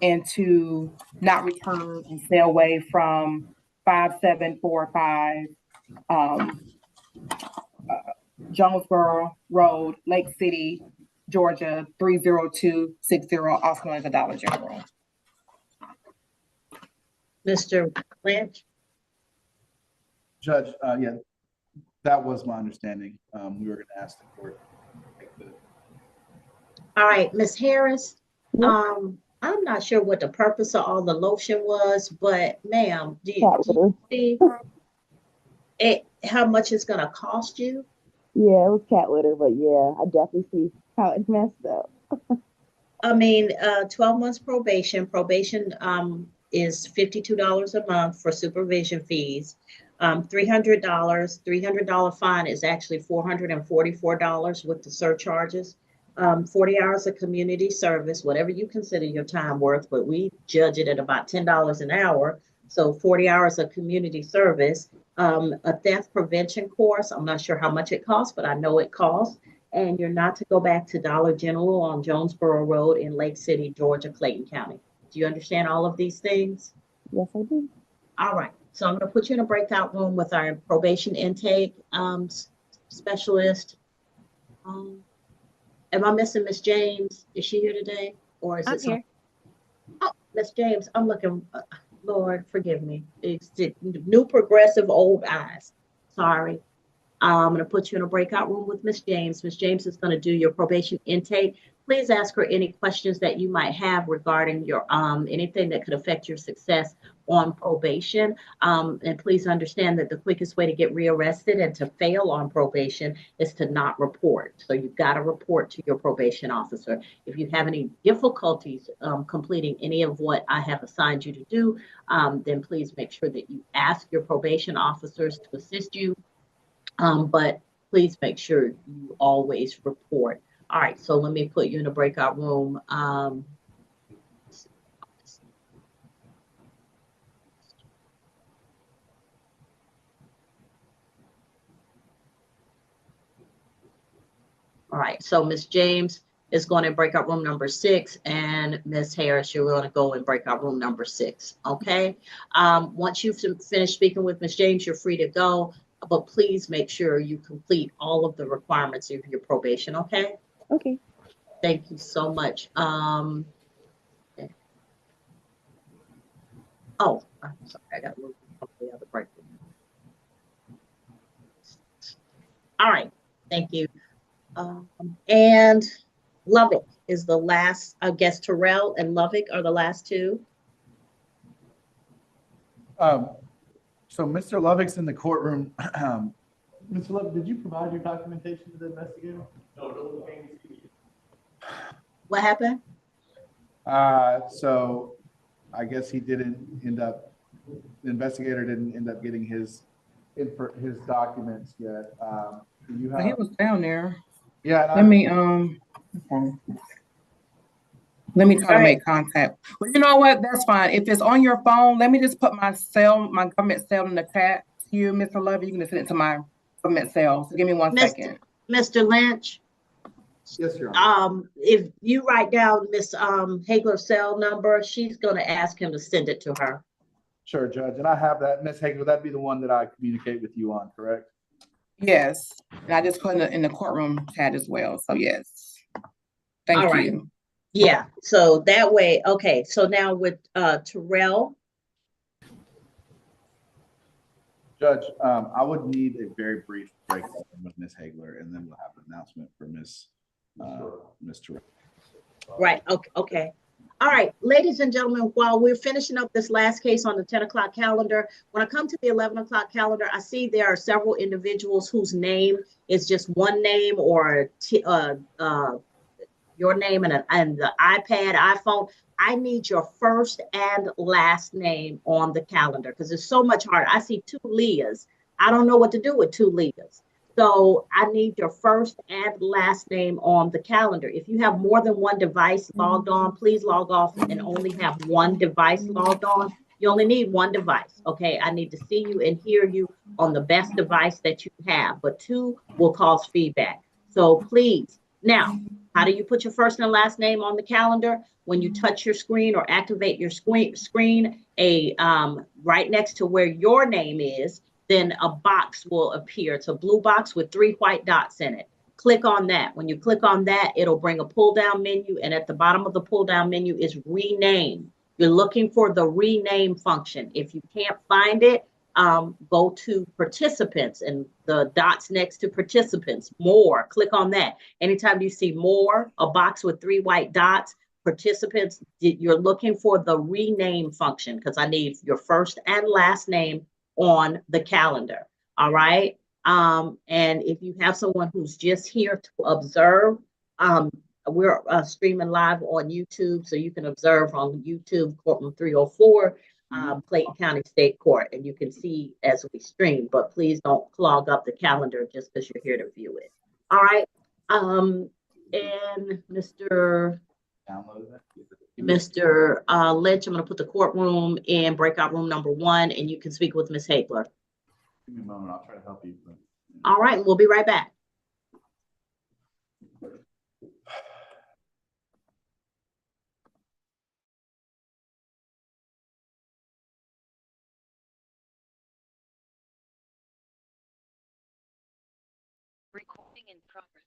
and to not return and stay away from 5745 Jonesboro Road, Lake City, Georgia, 30260, also known as the Dollar General. Mr. Lynch? Judge, yeah, that was my understanding. We were going to ask the court. All right, Ms. Harris, I'm not sure what the purpose of all the lotion was, but ma'am, do you see how much it's gonna cost you? Yeah, it was cat litter, but yeah, I definitely see how it's messed up. I mean, 12 months probation. Probation is $52 a month for supervision fees. $300 fine is actually $444 with the surcharges. 40 hours of community service, whatever you consider your time worth, but we judge it at about $10 an hour. So 40 hours of community service, a theft prevention course. I'm not sure how much it costs, but I know it costs. And you're not to go back to Dollar General on Jonesboro Road in Lake City, Georgia, Clayton County. Do you understand all of these things? Yes, I do. All right. So I'm going to put you in a breakout room with our probation intake specialist. Am I missing Miss James? Is she here today? Or is it here? Oh, Miss James, I'm looking, Lord, forgive me. It's the new progressive old eyes. Sorry. I'm going to put you in a breakout room with Miss James. Miss James is going to do your probation intake. Please ask her any questions that you might have regarding your anything that could affect your success on probation. And please understand that the quickest way to get rearrested and to fail on probation is to not report. So you've got to report to your probation officer. If you have any difficulties completing any of what I have assigned you to do, then please make sure that you ask your probation officers to assist you. But please make sure you always report. All right, so let me put you in a breakout room. All right, so Miss James is going in breakout room number 6, and Miss Harris, you're going to go in breakout room number 6. Okay. Once you've finished speaking with Miss James, you're free to go, but please make sure you complete all of the requirements of your probation. Okay. Okay. Thank you so much. Okay. Oh, I'm sorry, I got to move from the other break room. All right, thank you. And Lovick is the last, I guess Terrell and Lovick are the last two. So Mr. Lovick's in the courtroom. Mr. Lovick, did you provide your documentation to the investigator? No. What happened? So I guess he didn't end up, the investigator didn't end up getting his documents yet. You He have, was down there. yeah. Let me okay. Let me try to make contact. Well, you know what? That's fine. If it's on your phone, let me just put my government cell in the chat to you, Mr. Love. You can just send it to my government cell. So give me one second. Mr. Lynch. Yes, Your Honor. If you write down Miss Hagler's cell number, she's going to ask him to send it to her. Sure, Judge. And I have that. Ms. Hagler, that'd be the one that I communicate with you on, correct? Yes. And I just put it in the courtroom chat as well. So yes. Thank All right. you. Yeah. So that way, okay. So now with Terrell. Judge, I would need a very brief breakdown with Ms. Hagler, and then we'll have an announcement for Ms. Terrell. Right. Okay. Okay. All right, ladies and gentlemen, while we're finishing up this last case on the 10 o'clock calendar, when I come to the 11 o'clock calendar, I see there are several individuals whose name is just one name or your name and the iPad, iPhone. I need your first and last name on the calendar because it's so much harder. I see 2 Leahs. I don't know what to do with 2 Leahs. So I need your first and last name on the calendar. If you have more than one device logged on, please log off and only have one device logged on. You only need one device, okay? I need to see you and hear you on the best device that you have, but 2 will cause feedback. So please, now, how do you put your first and last name on the calendar? When you touch your screen or activate your screen, right next to where your name is, then a box will appear. It's a blue box with 3 white dots in it. Click on that. When you click on that, it'll bring a pull down menu. And at the bottom of the pull down menu is rename. You're looking for the rename function. If you can't find it, go to participants and the dots next to participants, more, click on that. Anytime you see more, a box with 3 white dots, participants, you're looking for the rename function because I need your first and last name on the calendar. All right. And if you have someone who's just here to observe, we're streaming live on YouTube, so you can observe on YouTube, Courtroom 304, Clayton County State Court, and you can see as we stream, but please don't clog up the calendar just because you're here to view it. All right. And Mr. Lynch, I'm going to put the courtroom in breakout room number 1, and you can speak with Ms. Hagler. Give me a moment. I'll try to help you. All right. We'll be right back. Recording in progress.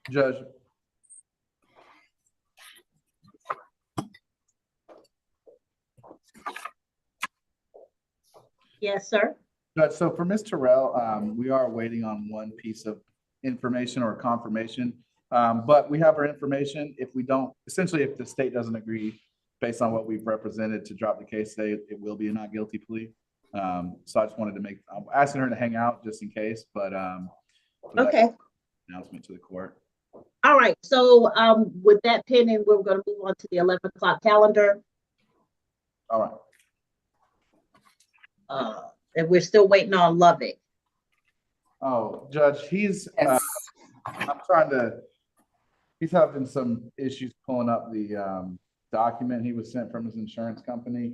Judge, Yes, sir. So for Ms. Terrell, we are waiting on one piece of information or confirmation. But we have our information. If we don't, essentially, if the state doesn't agree based on what we've represented to drop the case today, it will be a not guilty plea. So I just wanted to I'm asking her to hang out just in case, but Okay. announcement to the court. All right. So with that pending, we're going to move on to the 11 o'clock calendar. All right. And we're still waiting on Lovett. Oh, Judge, he's he's having some issues pulling up the document he was sent from his insurance company.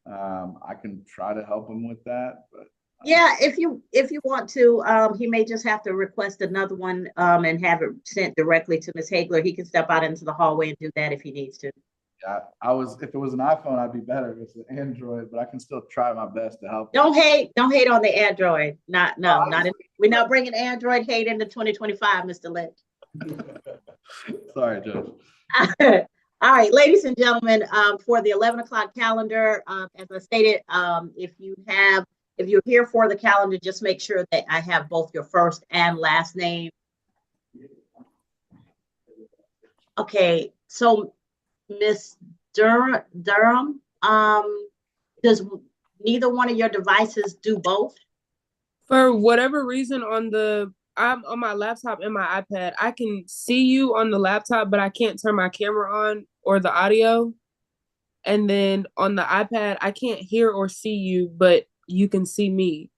I can try to help him with that, but yeah, if you want to, he may just have to request another one and have it sent directly to Ms. Hagler. He can step out into the hallway and do that if he needs to. yeah, if it was an iPhone, I'd be better. It's an Android, but I can still try my best to help. Don't hate on the Android. We're not bringing Android hate into 2025, Mr. Lynch. Sorry, Judge. All right, ladies and gentlemen, for the 11 o'clock calendar, as I stated, if you're here for the calendar, just make sure that I have both your first and last name. Okay, so Miss Durham, does neither one of your devices do both? For whatever reason, I'm on my laptop and my iPad. I can see you on the laptop, but I can't turn my camera on or the audio. And then on the iPad, I can't hear or see you, but you can see me.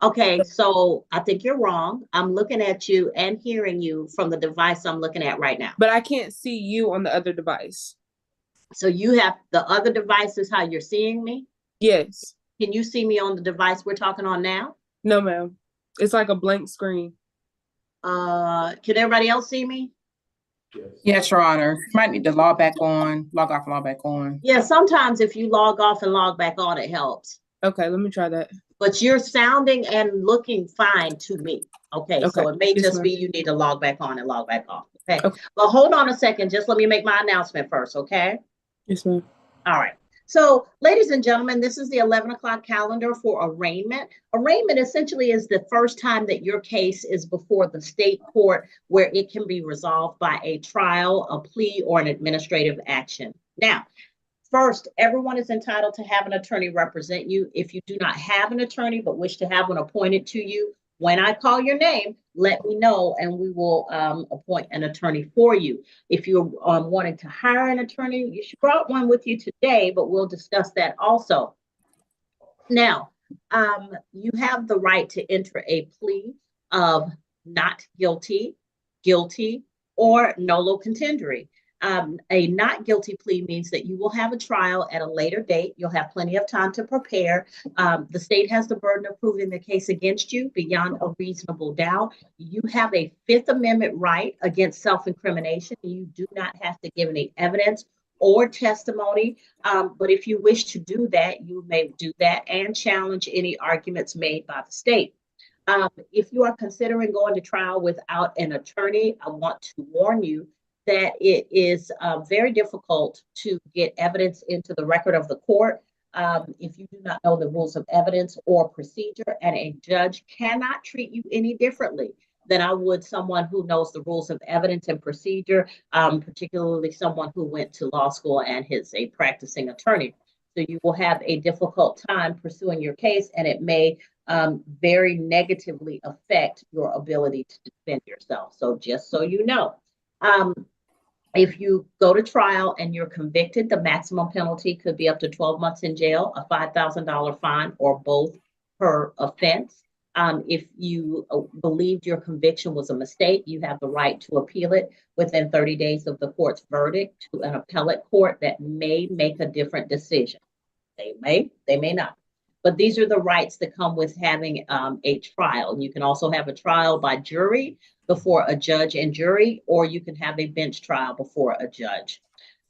Okay, so I think you're wrong. I'm looking at you and hearing you from the device I'm looking at right now. But I can't see you on the other device. So you have the other device is how you're seeing me? Yes. Can you see me on the device we're talking on now? No, ma'am. It's like a blank screen. Can everybody else see me? Yes, Your Honor. You might need to log off, log back on. Yeah, sometimes if you log off and log back on, it helps. Okay, let me try that. But you're sounding and looking fine to me. Okay, so it may just be you need to log back on and log back off. Okay. But hold on a second. Just let me make my announcement first, okay? Yes, ma'am. All right. So, ladies and gentlemen, this is the 11 o'clock calendar for arraignment. Arraignment essentially is the first time that your case is before the state court where it can be resolved by a trial, a plea, or an administrative action. Now, first, everyone is entitled to have an attorney represent you. If you do not have an attorney but wish to have one appointed to you, when I call your name, let me know and we will appoint an attorney for you. If you're wanting to hire an attorney, you should brought one with you today, but we'll discuss that also. Now, you have the right to enter a plea of not guilty, guilty, or nolo contendere. A not guilty plea means that you will have a trial at a later date. You'll have plenty of time to prepare. The state has the burden of proving the case against you beyond a reasonable doubt. You have a Fifth Amendment right against self-incrimination. You do not have to give any evidence or testimony. But if you wish to do that, you may do that and challenge any arguments made by the state. If you are considering going to trial without an attorney, I want to warn you that it is very difficult to get evidence into the record of the court if you do not know the rules of evidence or procedure, and a judge cannot treat you any differently than I would someone who knows the rules of evidence and procedure, particularly someone who went to law school and is a practicing attorney. So you will have a difficult time pursuing your case, and it may very negatively affect your ability to defend yourself. So just so you know. If you go to trial and you're convicted, the maximum penalty could be up to 12 months in jail, a $5,000 fine, or both per offense. If you believed your conviction was a mistake, you have the right to appeal it within 30 days of the court's verdict to an appellate court that may make a different decision. They may not. But these are the rights that come with having a trial. You can also have a trial by jury before a judge and jury, or you can have a bench trial before a judge.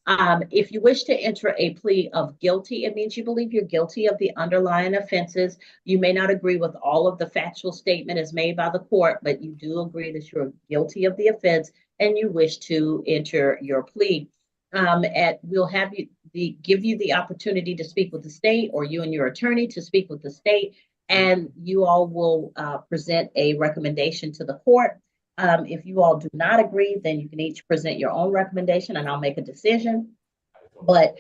If you wish to enter a plea of guilty, it means you believe you're guilty of the underlying offenses. You may not agree with all of the factual statement as made by the court, but you do agree that you're guilty of the offense and you wish to enter your plea. We'll have give you the opportunity to speak with the state, or you and your attorney to speak with the state, and you all will present a recommendation to the court. If you all do not agree, then you can each present your own recommendation and I'll make a decision. But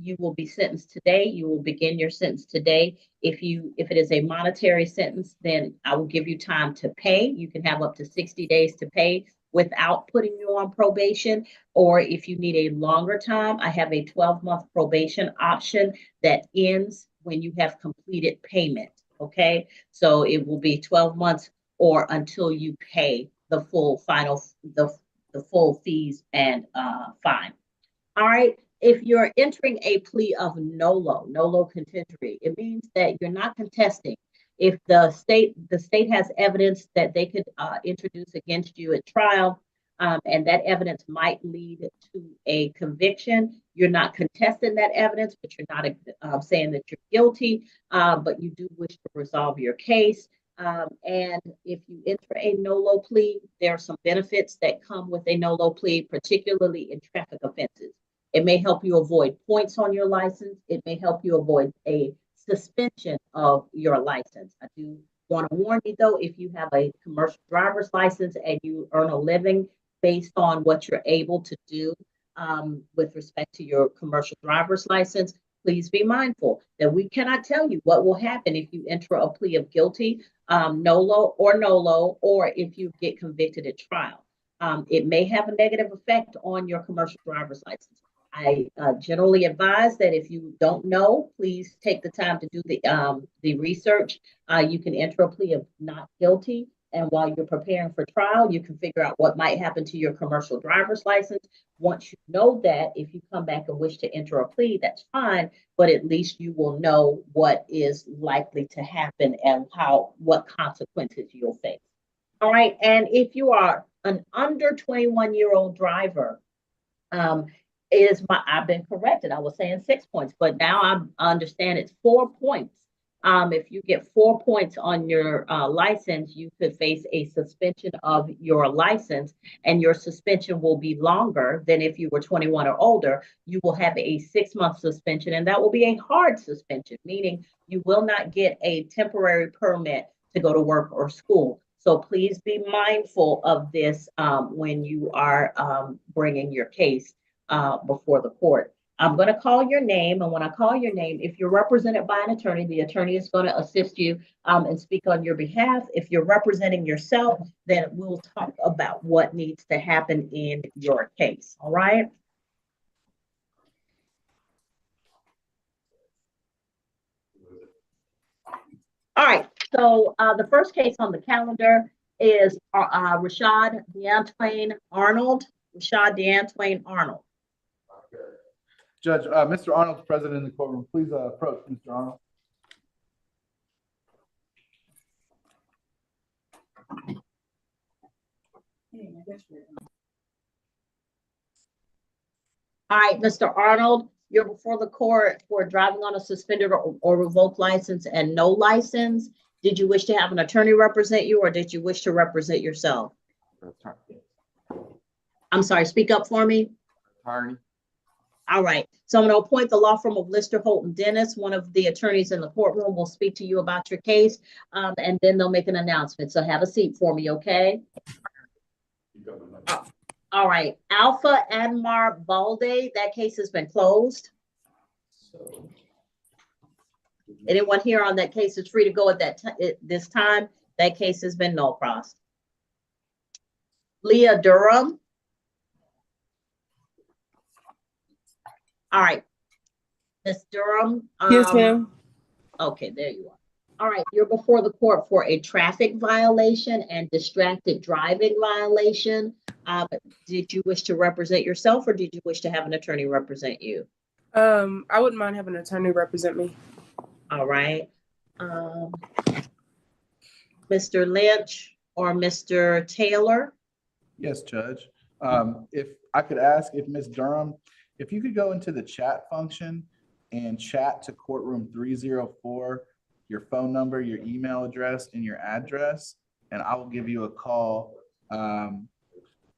you will be sentenced today. You will begin your sentence today. If it is a monetary sentence, then I will give you time to pay. You can have up to 60 days to pay without putting you on probation. Or if you need a longer time, I have a 12-month probation option that ends when you have completed payment. Okay, so it will be 12 months or until you pay the full the full fees and fine. All right. If you're entering a plea of nolo contendory, it means that you're not contesting. If the state has evidence that they could introduce against you at trial, and that evidence might lead to a conviction, you're not contesting that evidence, but you're not saying that you're guilty, but you do wish to resolve your case. And if you enter a nolo plea, there are some benefits that come with a nolo plea, particularly in traffic offenses. It may help you avoid points on your license. It may help you avoid a suspension of your license. I do want to warn you, though, if you have a commercial driver's license and you earn a living based on what you're able to do with respect to your commercial driver's license, please be mindful that we cannot tell you what will happen if you enter a plea of guilty, nolo, or if you get convicted at trial. It may have a negative effect on your commercial driver's license. I generally advise that if you don't know, please take the time to do the research. You can enter a plea of not guilty, and while you're preparing for trial, you can figure out what might happen to your commercial driver's license. Once you know that, if you come back and wish to enter a plea, that's fine, but at least you will know what is likely to happen and what consequences you'll face. All right, and if you are an under 21-year-old driver, I've been corrected. I was saying 6 points, but now I understand it's 4 points. If you get 4 points on your license, you could face a suspension of your license, and your suspension will be longer than if you were 21 or older. You will have a 6-month suspension, and that will be a hard suspension, meaning you will not get a temporary permit to go to work or school. So please be mindful of this when you are bringing your case before the court. I'm going to call your name, and when I call your name, if you're represented by an attorney, the attorney is going to assist you and speak on your behalf. If you're representing yourself, then we'll talk about what needs to happen in your case. All right. All right. So the first case on the calendar is Rashad DeAntoine Arnold. Rashad DeAntoine Arnold. Judge, Mr. Arnold's present in the courtroom. Please approach Mr. Arnold. All right, Mr. Arnold, you're before the court for driving on a suspended or revoked license and no license. Did you wish to have an attorney represent you, or did you wish to represent yourself? I'm sorry, speak up for me. Attorney. All right, so I'm going to appoint the law firm of Lister, Holt, and Dennis. One of the attorneys in the courtroom will speak to you about your case, and then they'll make an announcement. So have a seat for me, okay? All right, Alpha Anmar Balde, that case has been closed. Anyone here on that case is free to go at this time. That case has been null crossed. Leah Durham. All right, Ms. Durham. Yes, ma'am. Okay, there you are. All right, you're before the court for a traffic violation and distracted driving violation. Did you wish to represent yourself, or did you wish to have an attorney represent you? I wouldn't mind having an attorney represent me. All right. Mr. Lynch or Mr. Taylor? Yes, Judge. If I could ask if Ms. Durham, if you could go into the chat function and chat to courtroom 304, your phone number, your email address, and your address, and I will give you a call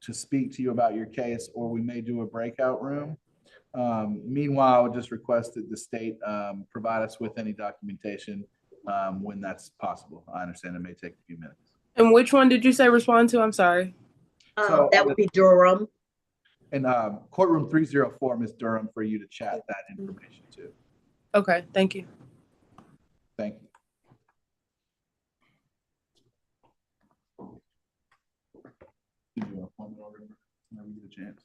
to speak to you about your case, or we may do a breakout room. Meanwhile, I would just request that the state provide us with any documentation when that's possible. I understand it may take a few minutes. And which one did you say respond to? I'm sorry. So That would be Durham. And courtroom 304, Ms. Durham, for you to chat that information to. Okay, thank you. Thank you. Give you an appointment order whenever you get a chance.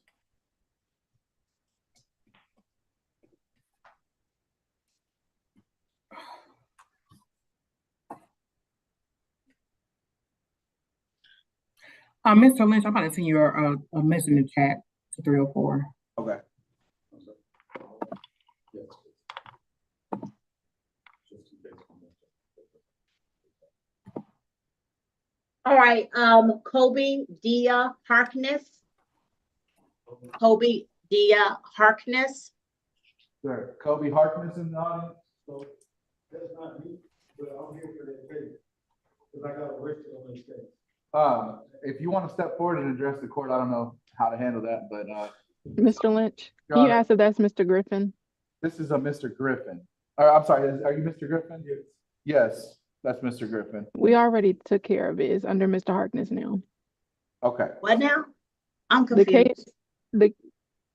Mr. Lynch, I'm about to send you a message in the chat to 304. Okay. All right, Kobe Dia Harkness. Kobe Dia Harkness. Sure. Kobe Harkness in the audience. So that's not me, but I'm here for that case. Because I got arrested on this case. If you want to step forward and address the court, I don't know how to handle that, but Mr. Lynch, can you ask if that's Mr. Griffin? this is a Mr. Griffin. I'm sorry, are you Mr. Griffin? Yes. Yes, that's Mr. Griffin. We already took care of it. It's under Mr. Harkness now. Okay. What now? I'm The confused. case,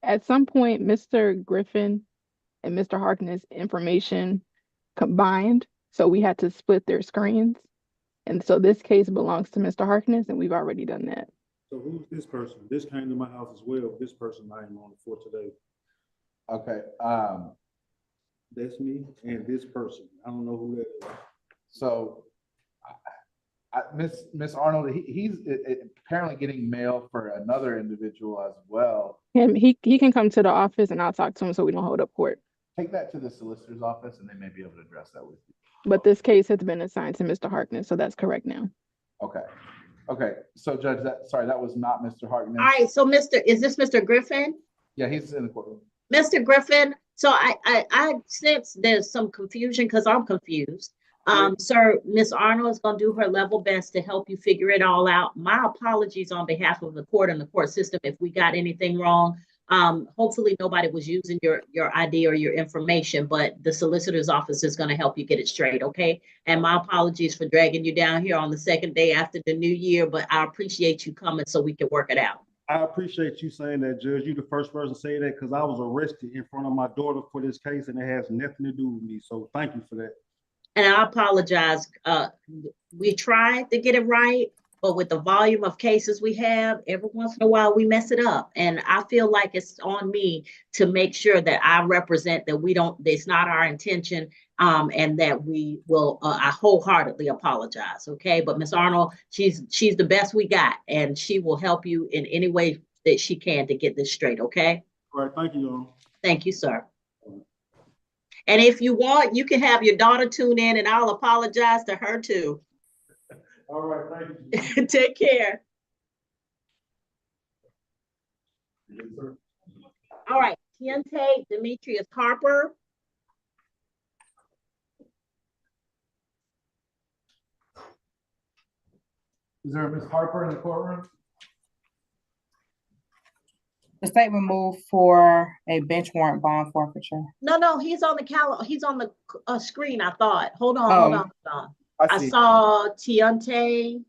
at some point, Mr. Griffin and Mr. Harkness information combined, so we had to split their screens. And so this case belongs to Mr. Harkness, and we've already done that. So who's this person? This came to my house as well. This person I am on for today. Okay. That's me and this person. I don't know who that is. So, Miss Arnold, he's apparently getting mail for another individual as well. He can come to the office and I'll talk to him so we don't hold up court. Take that to the solicitor's office and they may be able to address that with you. But this case has been assigned to Mr. Harkness, so that's correct now. Okay. Okay. So Judge, that was not Mr. Harkness. All right, so is this Mr. Griffin? Yeah, he's in the courtroom. Mr. Griffin, so I sense there's some confusion because I'm confused. Sir, Ms. Arnold is going to do her level best to help you figure it all out. My apologies on behalf of the court and the court system if we got anything wrong. Hopefully nobody was using your ID or your information, but the solicitor's office is going to help you get it straight, okay? And my apologies for dragging you down here on the second day after the new year, but I appreciate you coming so we can work it out. I appreciate you saying that, Judge. You're the first person to say that because I was arrested in front of my daughter for this case and it has nothing to do with me. So thank you for that. And I apologize. We tried to get it right, but with the volume of cases we have, every once in a while we mess it up. And I feel like it's on me to make sure that I represent that it's not our intention, and that we will, I wholeheartedly apologize, okay? But Ms. Arnold, she's the best we got, and she will help you in any way that she can to get this straight, okay? All right, thank you, Your Honor. Thank you, sir. And if you want, you can have your daughter tune in and I'll apologize to her too. All right, thank you. Take care. Yes, sir. All right, Tiente Demetrius Harper. Is there a Ms. Harper in the courtroom? The statement moved for a bench warrant bond forfeiture. No, he's on the he's on the screen, I thought. Hold on, Oh. hold on. I saw Tiente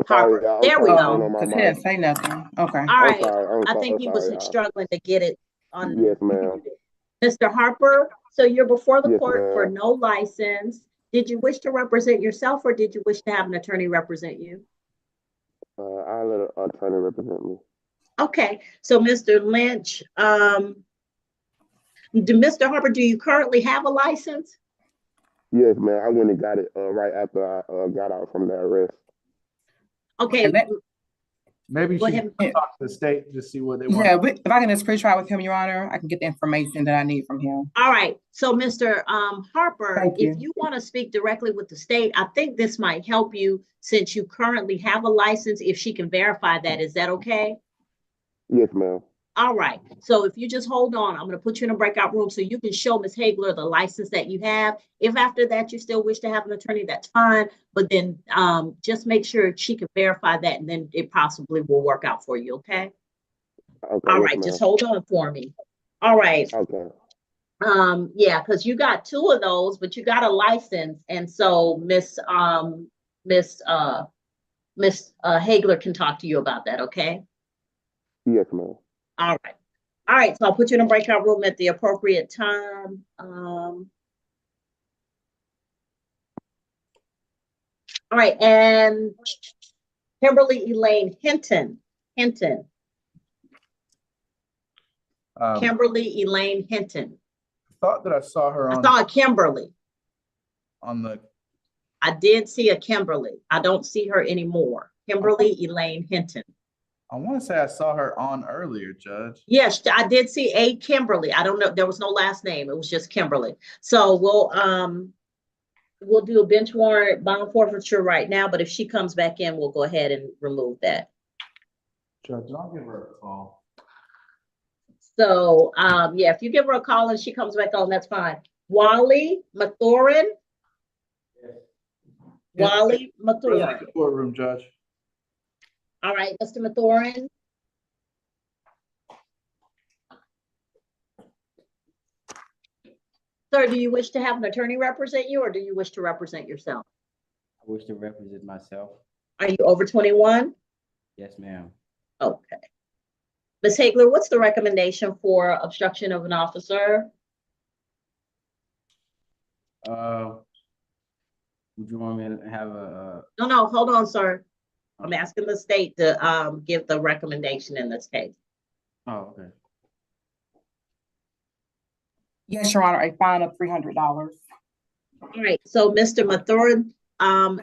Harper. There we go. Because he didn't say nothing. Okay. All right, I think he was struggling to get it on. Yes, ma'am. Mr. Harper, so you're before the Yes, court for ma'am. no license. Did you wish to represent yourself or did you wish to have an attorney represent you? I let an attorney represent me. Okay, so Mr. Lynch, Mr. Harper, do you currently have a license? Yes, ma'am. I went and got it right after I got out from the arrest. Okay. Maybe Go she ahead. can talk to the state to see what they want. Yeah, but if I can just pre-try with him, Your Honor, I can get the information that I need from him. All right, so Mr. Harper, Thank you. if you want to speak directly with the state, I think this might help you since you currently have a license, if she can verify that. Is that okay? Yes, ma'am. All right. So if you just hold on, I'm going to put you in a breakout room so you can show Ms. Hagler the license that you have. If after that you still wish to have an attorney, that's fine. But then just make sure she can verify that, and then it possibly will work out for you. Okay. Okay, All yes, right. ma'am. Just hold on for me. All right. Okay. Yeah, because you got 2 of those, but you got a license, and so Miss Hagler can talk to you about that. Okay. Yes, ma'am. All right. All right. So I'll put you in a breakout room at the appropriate time. All right. And Kimberly Elaine Hinton. Kimberly Elaine Hinton. Thought that I saw her I on saw a Kimberly. the. I did see a Kimberly. I don't see her anymore. Kimberly Elaine Hinton. I want to say I saw her on earlier, Judge. Yes, I did see a Kimberly. I don't know. There was no last name. It was just Kimberly. So we'll do a bench warrant bond forfeiture right now. But if she comes back in, we'll go ahead and remove that. Judge, I'll give her a call. So yeah, if you give her a call and she comes back on, that's fine. Wally Mathurin. Wally Mathurin. Courtroom, Judge. All right, Mr. Mathurin. Sir, do you wish to have an attorney represent you, or do you wish to represent yourself? I wish to represent myself. Are you over 21? Yes, ma'am. Okay. Ms. Hagler, what's the recommendation for obstruction of an officer? Would you want me to have a? No, hold on, sir. I'm asking the state to give the recommendation in this case. Oh, okay. Yes, Your Honor, a fine of $300. All right, so Mr. Mathurin,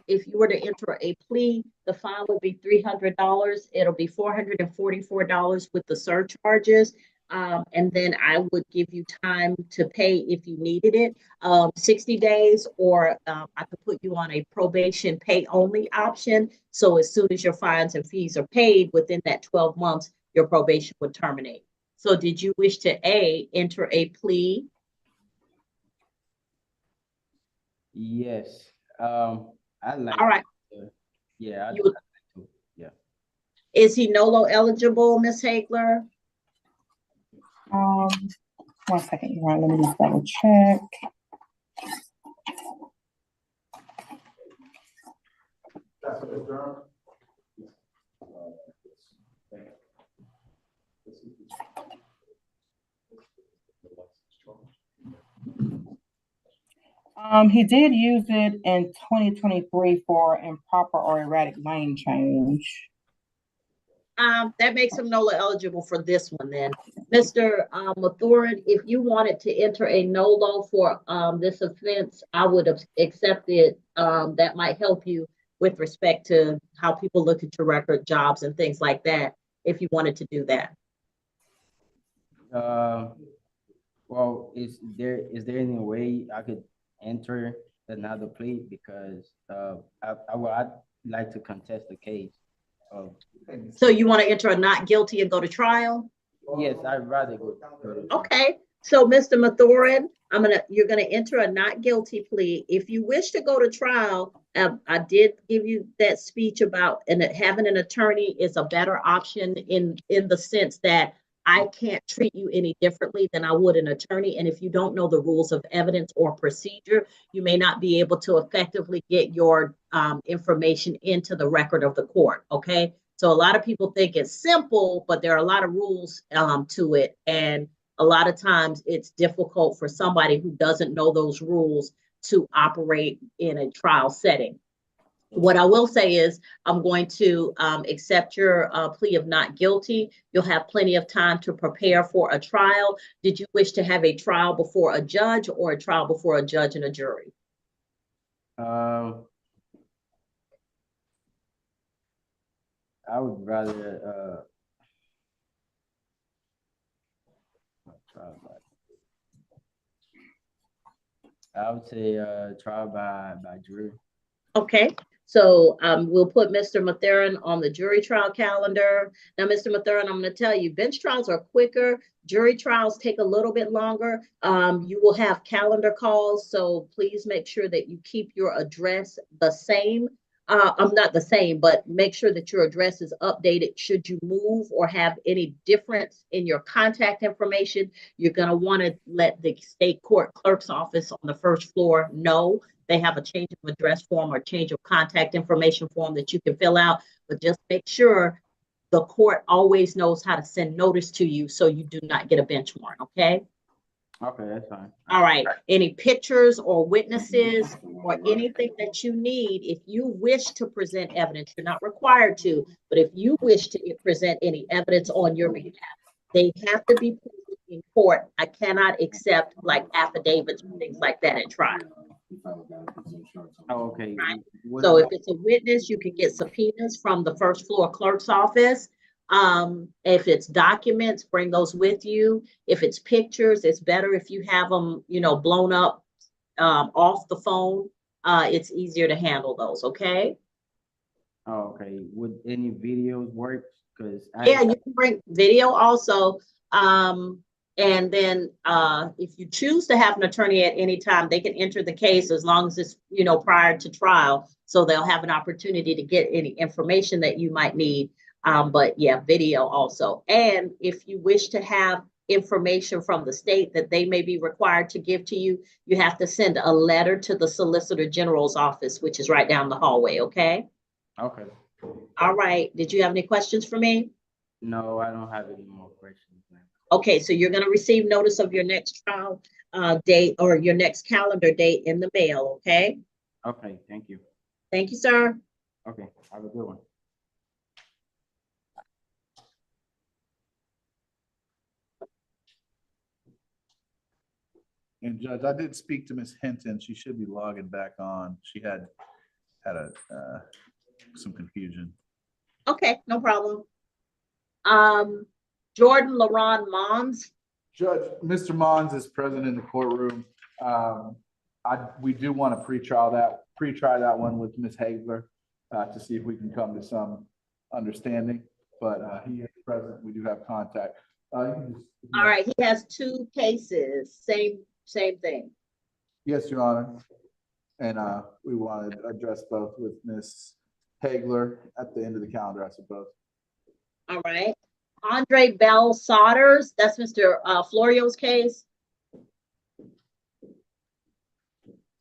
if you were to enter a plea, the fine would be $300. It'll be $444 with the surcharges. And then I would give you time to pay if you needed it, 60 days, or I could put you on a probation pay only option. So as soon as your fines and fees are paid within that 12 months, your probation would terminate. So did you wish to enter a plea? Yes. I'd like. All right. Yeah. You would, yeah. Is he NOLO eligible, Ms. Hagler? 1 second, Your Honor, let me just double check. He did use it in 2023 for improper or erratic lane change. That makes him NOLA eligible for this one then. Mr. Mathurin, if you wanted to enter a NOLO for this offense, I would have accepted. That might help you with respect to how people look at your record, jobs, and things like that, if you wanted to do that. Well, is there any way I could enter another plea, because I'd like to contest the case. So you want to enter a not guilty and go to trial? Yes, I'd rather go to trial. Okay, so Mr. Mathurin, you're gonna enter a not guilty plea. If you wish to go to trial, I did give you that speech about having an attorney is a better option in the sense that I can't treat you any differently than I would an attorney. And if you don't know the rules of evidence or procedure, you may not be able to effectively get your information into the record of the court. Okay. So a lot of people think it's simple, but there are a lot of rules to it. And a lot of times it's difficult for somebody who doesn't know those rules to operate in a trial setting. What I will say is I'm going to accept your plea of not guilty. You'll have plenty of time to prepare for a trial. Did you wish to have a trial before a judge or a trial before a judge and a jury? I would rather I would say trial by jury. Okay, So we'll put Mr. Mathurin on the jury trial calendar. Now, Mr. Mathurin, I'm going to tell you, bench trials are quicker. Jury trials take a little bit longer. You will have calendar calls, so please make sure that you keep your address the same. I'm not the same, but make sure that your address is updated. Should you move or have any difference in your contact information, you're going to want to let the state court clerk's office on the first floor know. They have a change of address form or change of contact information form that you can fill out, but just make sure the court always knows how to send notice to you so you do not get a bench warrant, okay? Okay, that's fine. All right, any pictures or witnesses or anything that you need, if you wish to present evidence, you're not required to, but if you wish to present any evidence on your behalf, they have to be present in court. I cannot accept like affidavits and things like that at trial. Oh, okay. Right. What So if about- it's a witness, you can get subpoenas from the first floor clerk's office. If it's documents, bring those with you. If it's pictures, it's better if you have them, you know, blown up off the phone. It's easier to handle those, okay? Oh, okay. Would any videos work? Because Yeah, you can bring video also. And then if you choose to have an attorney at any time, they can enter the case as long as it's, you know, prior to trial. So they'll have an opportunity to get any information that you might need. But yeah, video also. And if you wish to have information from the state that they may be required to give to you, you have to send a letter to the Solicitor General's office, which is right down the hallway, okay? Okay. All right. Did you have any questions for me? No, I don't have any more questions, ma'am. Okay, so you're going to receive notice of your next trial date or your next calendar date in the mail, okay? Okay, thank you. Thank you, sir. Okay, have a good one. And Judge, I did speak to Ms. Hinton. She should be logging back on. She had some confusion. Okay, no problem. Jordan LaRon Mons. Judge, Mr. Mons is present in the courtroom. We do want to pre-try that one with Ms. Hagler to see if we can come to some understanding, but he is present. We do have contact. All right, he has two cases, same thing. Yes, Your Honor. And we want to address both with Ms. Hagler at the end of the calendar, I suppose. All right. Andre Bell Sodders, that's Mr. Florio's case.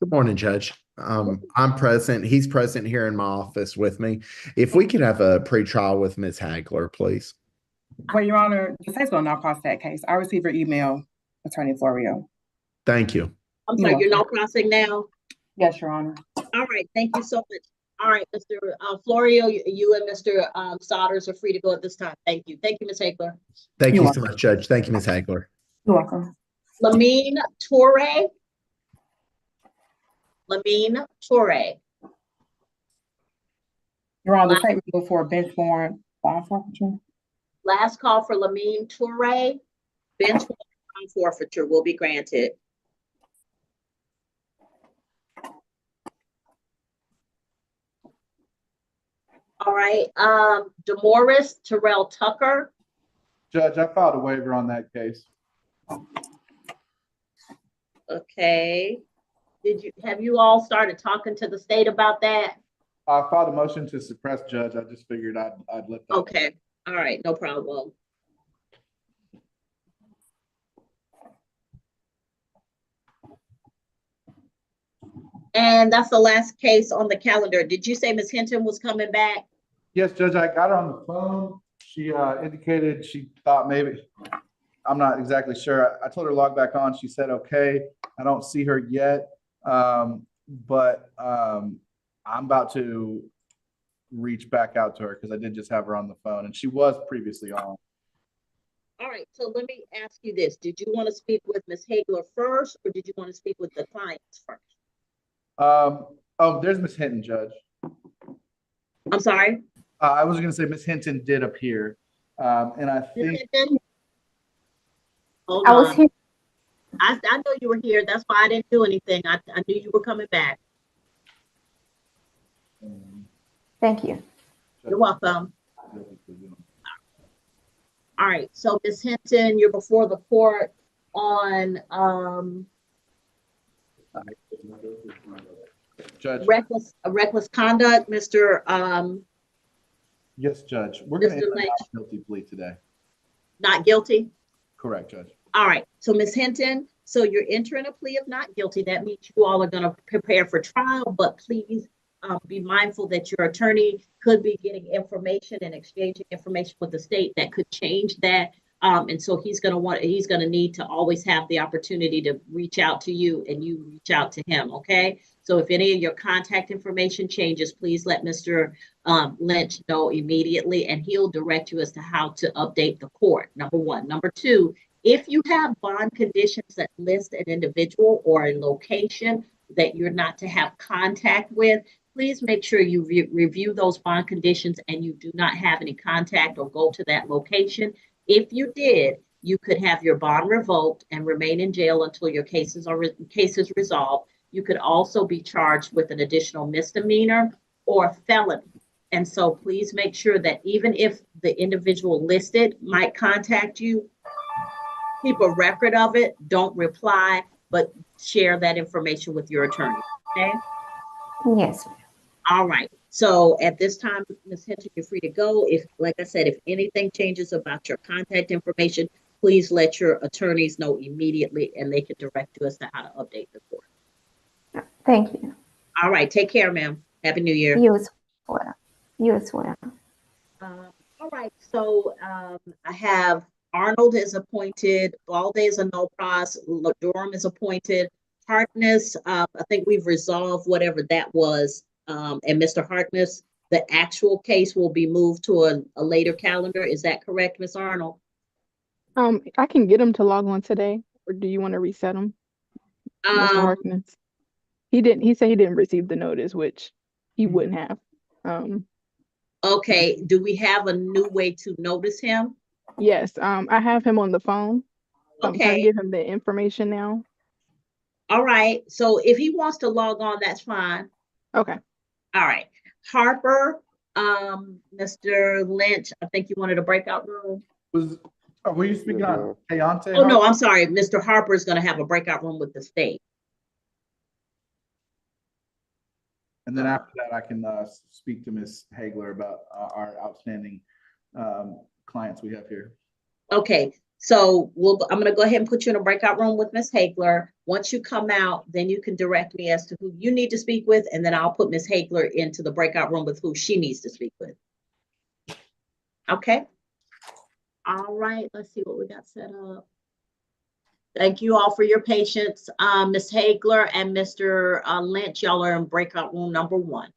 Good morning, Judge. I'm present. He's present here in my office with me. If we could have a pretrial with Ms. Hagler, please. Well, Your Honor, the state's will not cross that case. I received your email, Attorney Florio. Thank you. I'm sorry, you're not crossing now? Yes, Your Honor. All right, thank you so much. All right, Mr. Florio, you and Mr. Sodders are free to go at this time. Thank you. Thank you, Ms. Hagler. Thank you so much, Judge. Thank you, Ms. Hagler. You're welcome. Lamine Toure. Lamine Toure. Your Honor, the state will go for a bench warrant bond forfeiture. Last call for Lamine Toure. Bench warrant bond forfeiture will be granted. All right, Demoris Terrell Tucker. Judge, I filed a waiver on that case. Okay. Have you all started talking to the state about that? I filed a motion to suppress, Judge. I just figured I'd let that. Okay, all right, no problem. And that's the last case on the calendar. Did you say Ms. Hinton was coming back? Yes, Judge, I got her on the phone. She indicated she thought maybe, I'm not exactly sure. I told her to log back on. She said, okay. I don't see her yet, but I'm about to reach back out to her because I did just have her on the phone and she was previously on. All right, so let me ask you this. Did you want to speak with Ms. Hagler first or did you want to speak with the clients first? Oh, there's Ms. Hinton, Judge. I'm sorry? I was going to say Ms. Hinton did appear. And I think. Hold on. I was here. I know you were here. That's why I didn't do anything. I knew you were coming back. Thank you. You're welcome. All right, so Ms. Hinton, you're before the court on Judge, reckless conduct, Mr. yes, Judge, we're gonna Mr. enter a Lynch. not guilty plea today. Not guilty? Correct, Judge. All right, so Ms. Hinton, so you're entering a plea of not guilty. That means you all are gonna prepare for trial, but please be mindful that your attorney could be getting information and exchanging information with the state that could change that. And so he's gonna need to always have the opportunity to reach out to you and you reach out to him, okay? So if any of your contact information changes, please let Mr. Lynch know immediately and he'll direct you as to how to update the court, number one. Number two, if you have bond conditions that list an individual or a location that you're not to have contact with, please make sure you review those bond conditions and you do not have any contact or go to that location. If you did, you could have your bond revoked and remain in jail until your case is resolved. You could also be charged with an additional misdemeanor or felony. And so please make sure that even if the individual listed might contact you, keep a record of it, don't reply, but share that information with your attorney, okay? Yes. All right, so at this time, Ms. Hinton, you're free to go. If, like I said, if anything changes about your contact information, please let your attorneys know immediately and they can direct you as to how to update the court. Thank you. All right, take care, ma'am. Happy New Year. You as well. You as well. All right, so I have Arnold is appointed, Balde is a no pros, Durham is appointed, Harkness, I think we've resolved whatever that was. And Mr. Harkness, the actual case will be moved to a later calendar. Is that correct, Ms. Arnold? I can get him to log on today, or do you want to reset him, Mr. Harkness? He said he didn't receive the notice, which he wouldn't have. Okay, do we have a new way to notice him? Yes, I have him on the phone. So I'm trying to Okay. give him the information now. All right, so if he wants to log on, that's fine. Okay. All right, Harper, Mr. Lynch, I think you wanted a breakout room. Were you speaking on Keontae? Oh, no, I'm sorry. Mr. Harper is going to have a breakout room with the state. And then after that, I can speak to Ms. Hagler about our outstanding clients we have here. Okay, so I'm going to go ahead and put you in a breakout room with Ms. Hagler. Once you come out, then you can direct me as to who you need to speak with, and then I'll put Ms. Hagler into the breakout room with who she needs to speak with. Okay. All right, let's see what we got set up. Thank you all for your patience. Ms. Hagler and Mr. Lynch, y'all are in breakout room number 1.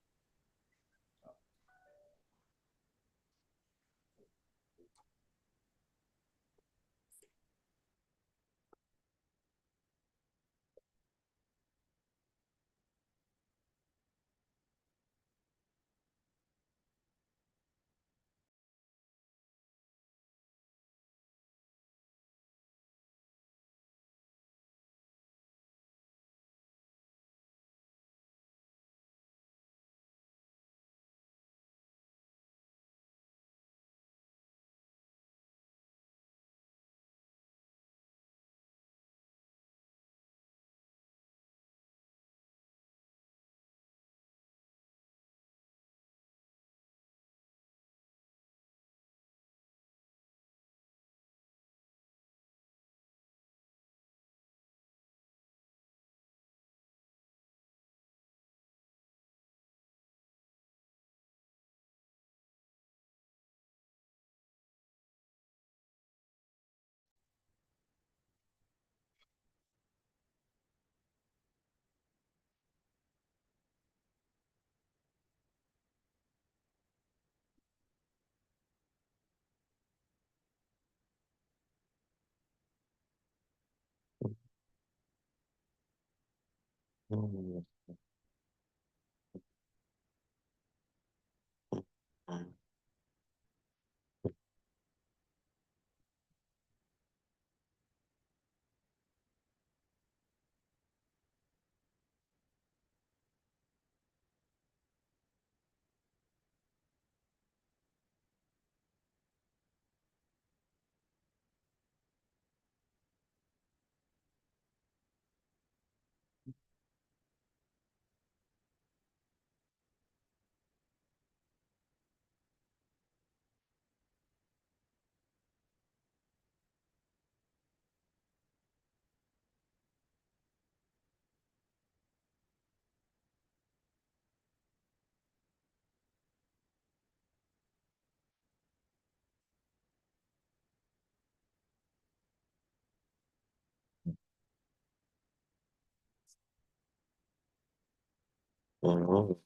Mhm.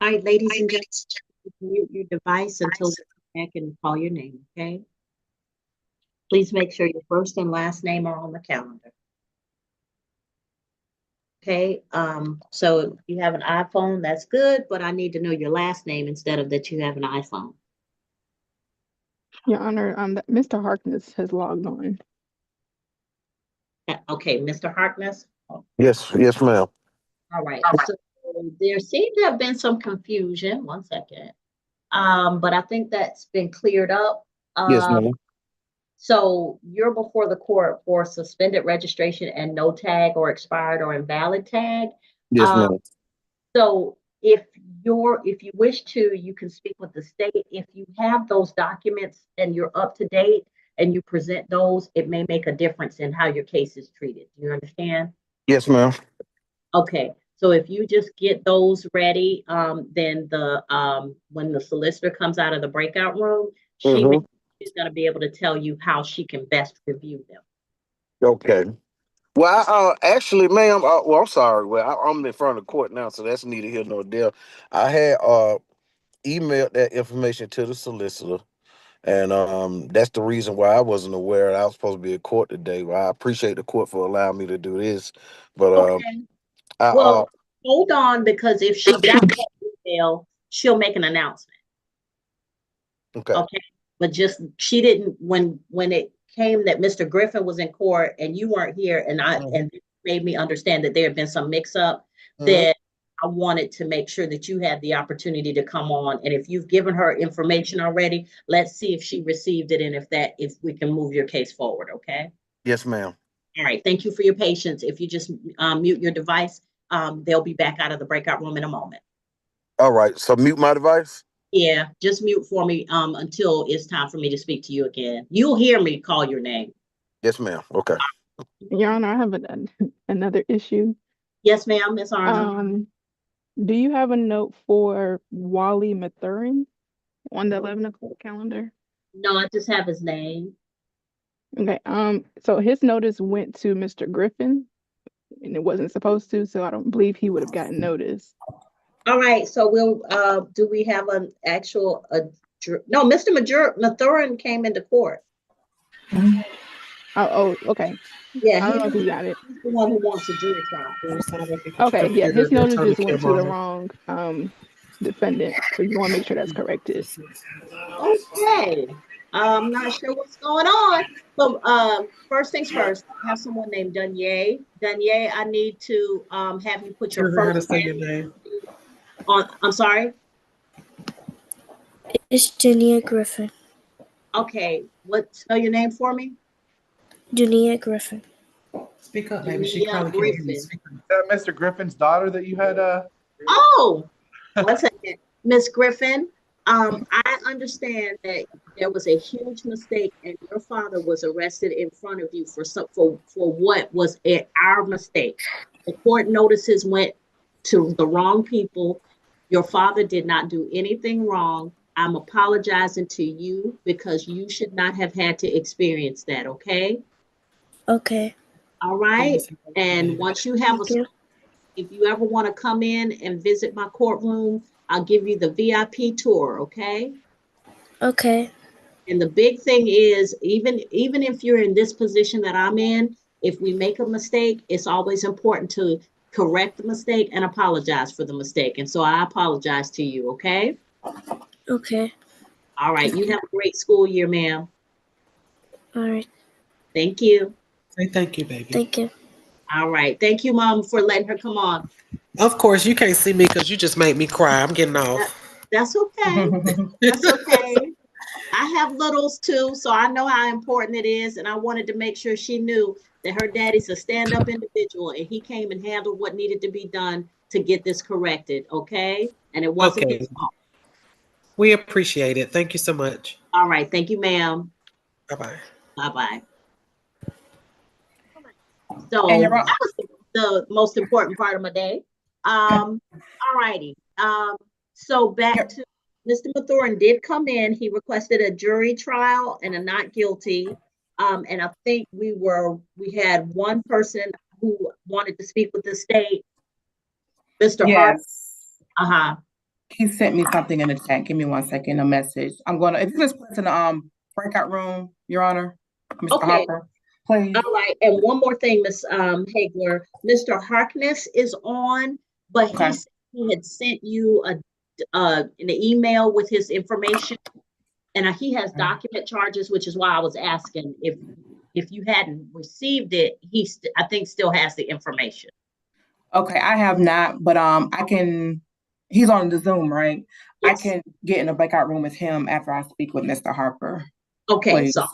All right, ladies and gentlemen, mute your device until we come back and call your name, okay? Please make sure your first and last name are on the calendar. Okay, so if you have an iPhone, that's good, but I need to know your last name instead of that you have an iPhone. Your Honor, Mr. Harkness has logged on. Okay, Mr. Harkness? Yes, yes, ma'am. All right, so there seemed to have been some confusion, one second. But I think that's been cleared up. Yes, ma'am. So you're before the court for suspended registration and no tag or expired or invalid tag. Yes, Um, ma'am. So if you wish to, you can speak with the state. If you have those documents and you're up to date and you present those, it may make a difference in how your case is treated. Do you understand? Yes, ma'am. Okay, so if you just get those ready, then when the solicitor comes out of the breakout room, Mhm. she's gonna be able to tell you how she can best review them. Okay. Well, actually, ma'am. Well, I'm sorry. Well, I'm in front of the court now, so that's neither here nor there. I had emailed that information to the solicitor, and that's the reason why I wasn't aware I was supposed to be at court today. Well, I appreciate the court for allowing me to do this, but Okay. I Well, hold on, because if she got that email, she'll make an announcement. okay. Okay, but just she didn't when it came that Mr. Griffin was in court and you weren't here, and it made me understand that there had been some mix up. That I wanted to make sure that you had the opportunity to come on, and if you've given her information already, let's see if she received it and if we can move your case forward. Okay. Yes, ma'am. All right. Thank you for your patience. If you just mute your device, they'll be back out of the breakout room in a moment. All right. So mute my device. Yeah, just mute for me until it's time for me to speak to you again. You'll hear me call your name. Yes, ma'am. Okay. Your Honor, I have another issue. Yes, ma'am, Miss Arnold. Do you have a note for Wally Mathurin on the 11 o'clock calendar? No, I just have his name. Okay, so his notice went to Mr. Griffin and it wasn't supposed to, so I don't believe he would have gotten notice. All right, so do we have an actual, no, Mr. Mathurin came into court. Oh, okay. Yeah, I don't know if he got it. He's the one who wants a jury trial. Okay, yeah, his notice just went to the wrong defendant, so you want to make sure that's corrected. Okay, I'm not sure what's going on. So first things first, I have someone named Dunye. Dunye, I need to have you put your first name on. I'm sorry. It's Jania Griffin. Okay, spell your name for me? Jania Griffin. Speak up, baby. She probably can't hear you. Is that Mr. Griffin's daughter that you had? Oh, 1 second, Miss Griffin. I understand that there was a huge mistake, and your father was arrested in front of you for what was our mistake. The court notices went to the wrong people. Your father did not do anything wrong. I'm apologizing to you because you should not have had to experience that. Okay. Okay. All right. And once you have if you ever want to come in and visit my courtroom, I'll give you the VIP tour, okay? Okay. And the big thing is, even if you're in this position that I'm in, if we make a mistake, it's always important to correct the mistake and apologize for the mistake. And so I apologize to you, okay? Okay. All right. You have a great school year, ma'am. All right. Thank you. Say thank you, baby. Thank you. All right. Thank you, Mom, for letting her come on. Of course, you can't see me because you just made me cry. I'm getting off. That's okay. That's okay. I have littles too, so I know how important it is. And I wanted to make sure she knew that her daddy's a stand-up individual and he came and handled what needed to be done to get this corrected, okay? And it wasn't his fault. We appreciate it. Thank you so much. All right. Thank you, ma'am. Bye-bye. Bye-bye. So that was the most important part of my day. All righty. So back to Mr. Mathurin did come in. He requested a jury trial and a not guilty. And I think we had one person who wanted to speak with the state, Mr. Hart. Yes. Uh-huh. He sent me something in the chat. Give me 1 second, a message. If you just put in the breakout room, Your Honor, Mr. Okay. Harper, please. All right, and one more thing, Ms. Hagler, Mr. Harkness is on, but Okay. he had sent you an email with his information, and he has document charges, which is why I was asking if you hadn't received it, I think still has the information. Okay, I have not, but he's on the Zoom, right? Yes. I can get in a breakout room with him after I speak with Mr. Harper. Okay, Please. so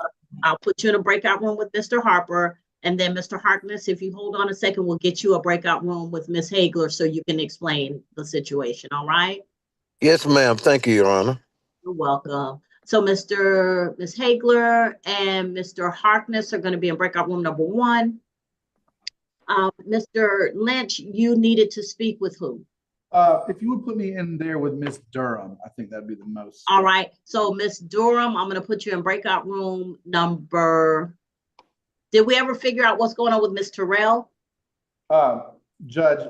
I'll put you in a breakout room with Mr. Harper, and then Mr. Harkness, if you hold on a second, we'll get you a breakout room with Ms. Hagler so you can explain the situation, all right? Yes, ma'am. Thank you, Your Honor. You're welcome. So Ms. Hagler and Mr. Harkness are going to be in breakout room number 1. Mr. Lynch, you needed to speak with who? If you would put me in there with Miss Durham, I think that'd be the most. All right. So Miss Durham, I'm going to put you in breakout room number. Did we ever figure out what's going on with Miss Terrell? Judge,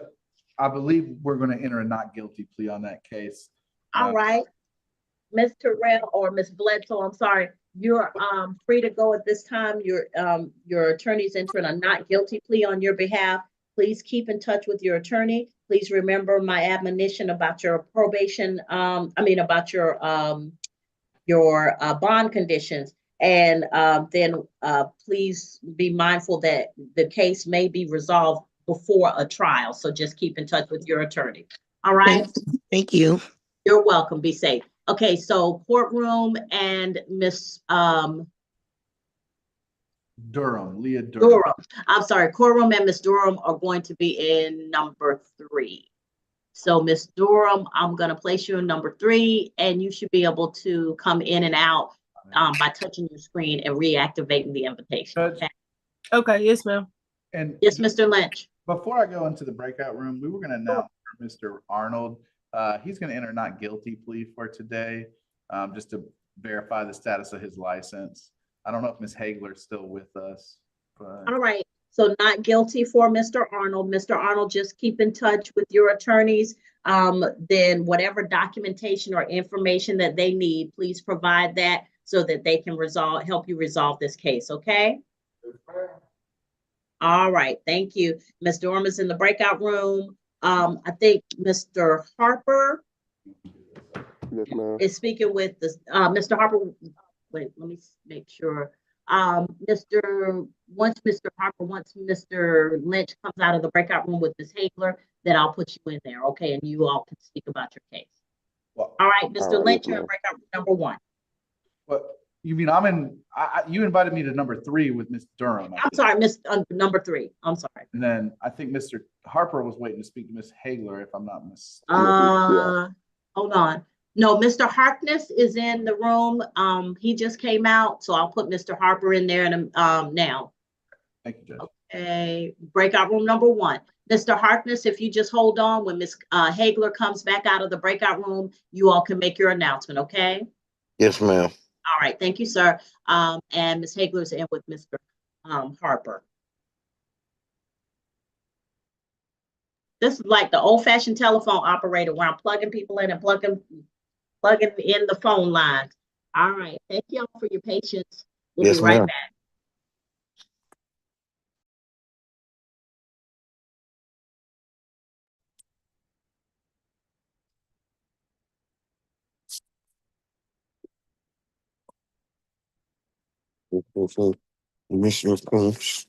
I believe we're going to enter a not guilty plea on that case. All right. Miss Terrell or Miss Bledsoe, I'm sorry. You're free to go at this time. Your attorney's entering a not guilty plea on your behalf. Please keep in touch with your attorney. Please remember my admonition about your probation, about your bond conditions. And then please be mindful that the case may be resolved before a trial. So just keep in touch with your attorney. All right. Thank you. You're welcome. Be safe. Okay, so courtroom and Miss Durham, Leah Durham. I'm sorry, courtroom and Miss Durham are going to be in number 3. So Miss Durham, I'm going to place you in number 3, and you should be able to come in and out by touching your screen and reactivating the invitation. Okay. Okay, yes, ma'am. And yes, Mr. Lynch. Before I go into the breakout room, we were going to announce Mr. Arnold. He's going to enter not guilty plea for today, just to verify the status of his license. I don't know if Ms. Hagler's still with us. But... All right. So not guilty for Mr. Arnold. Mr. Arnold, just keep in touch with your attorneys. Then whatever documentation or information that they need, please provide that so that they can help you resolve this case. Okay. All right. Thank you. Ms. Durham is in the breakout room. I think Mr. Harper is speaking with the Mr. Harper. Wait, let me make sure. Once Mr. Lynch comes out of the breakout room with Ms. Hagler, then I'll put you in there, okay? And you all can speak about your case. Well, all right, Mr. Lynch, you're in breakout room number 1. What you mean? I'm in. You invited me to number 3 with Miss Durham. I'm sorry, number 3. I'm sorry. And then I think Mr. Harper was waiting to speak to Miss Hagler, if I'm not mistaken. Hold on. No, Mr. Harkness is in the room. He just came out, so I'll put Mr. Harper in there now. Thank you, Judge. Okay, breakout room number 1. Mr. Harkness, if you just hold on, when Ms. Hagler comes back out of the breakout room, you all can make your announcement, okay? Yes, ma'am. All right, thank you, sir. And Ms. Hagler's in with Mr. Harper. This is like the old-fashioned telephone operator where I'm plugging people in and plugging in the phone lines. All right. Thank y'all for your patience. We'll be right back. Commissioner Combs.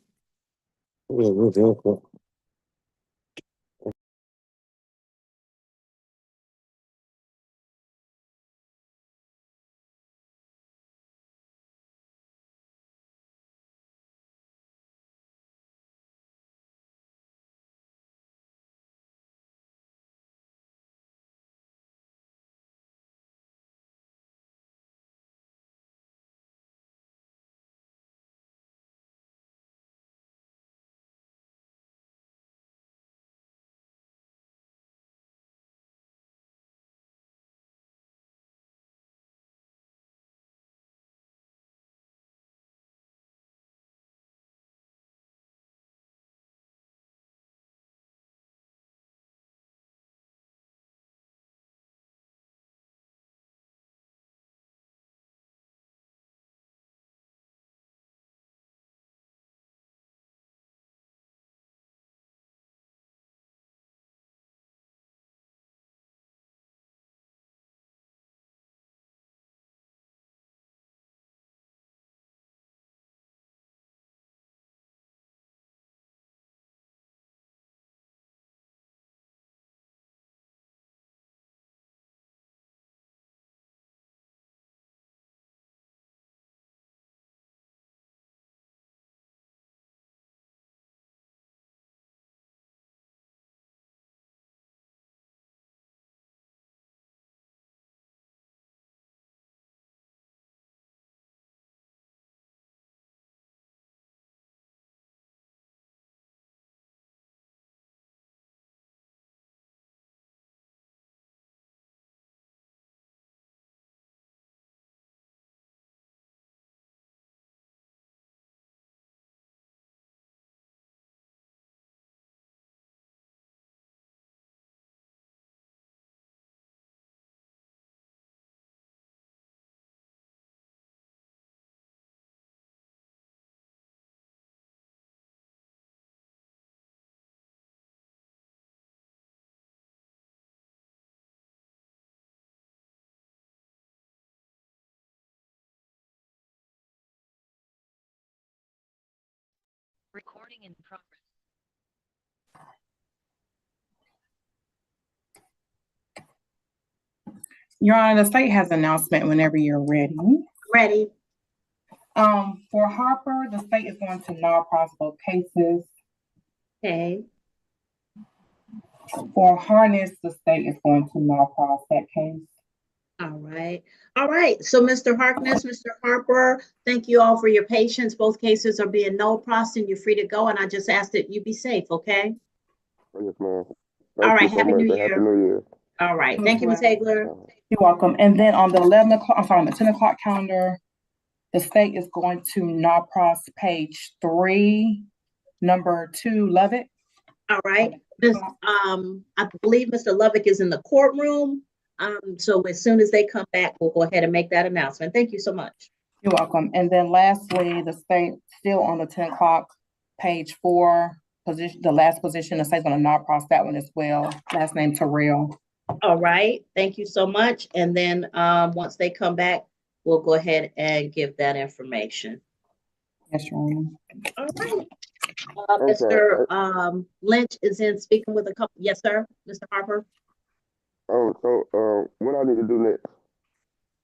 Recording in progress. Your Honor, the state has an announcement whenever you're ready. Ready. For Harper, the state is going to non-pros both cases. Okay. For Harness, the state is going to non-pros that case. All right. All right. So Mr. Harkness, Mr. Harper, thank you all for your patience. Both cases are being no pros and you're free to go. And I just ask that you be safe, okay? Yes, ma'am. All right. Thank you so Happy much. New and Happy Year. New Year. All right. Thank you, Ms. Hagler. You're welcome. And then on the 11 o'clock, I'm sorry, on the 10 o'clock calendar, the state is going to non-pros page 3, number 2, Lovett. All right. I believe Mr. Lovick is in the courtroom. So as soon as they come back, we'll go ahead and make that announcement. Thank you so much. You're welcome. And then lastly, the state still on the 10 o'clock, page 4, position, the last position, the state's gonna non-pros that one as well. Last name Terrell. All right. Thank you so much. And then once they come back, we'll go ahead and give that information. Yes, Your Honor. All right. Mr. Lynch is in speaking with a couple. Yes, sir. Mr. Harper. So what I need to do next?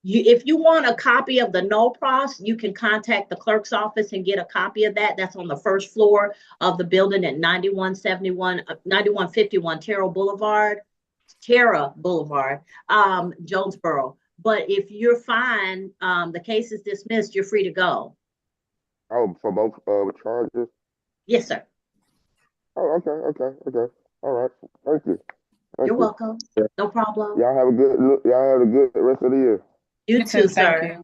If you want a copy of the no pros, you can contact the clerk's office and get a copy of that. That's on the first floor of the building at 9151 Terra Boulevard, Jonesboro. But if you're fine, the case is dismissed, you're free to go. Oh, for both charges? Yes, sir. Oh, okay. All right. Thank you. You're welcome. No problem. Y'all have a good rest of the year. You too, sir.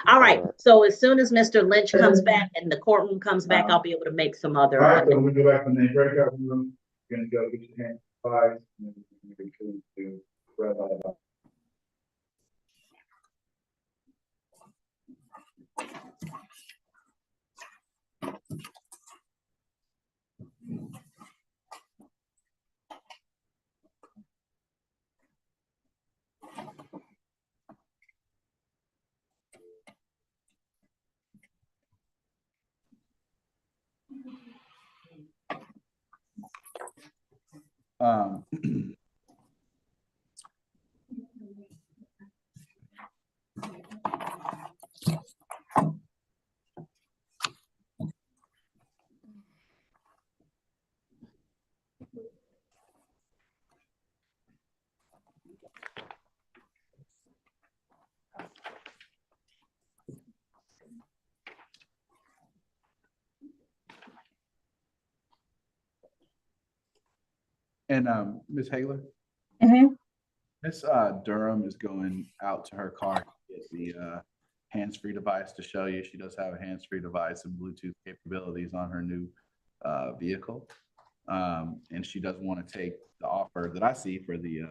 All right. So as soon as Mr. Lynch comes back and the courtroom comes back, I'll be able to make some other. All right, so we go back in the breakout room. You're gonna go get your hands five, and then you're gonna go to red light. And Ms. Hagler? Mm-hmm. Miss Durham is going out to her car to get the hands-free device to show you. She does have a hands-free device and Bluetooth capabilities on her new vehicle. And she doesn't want to take the offer that I see for the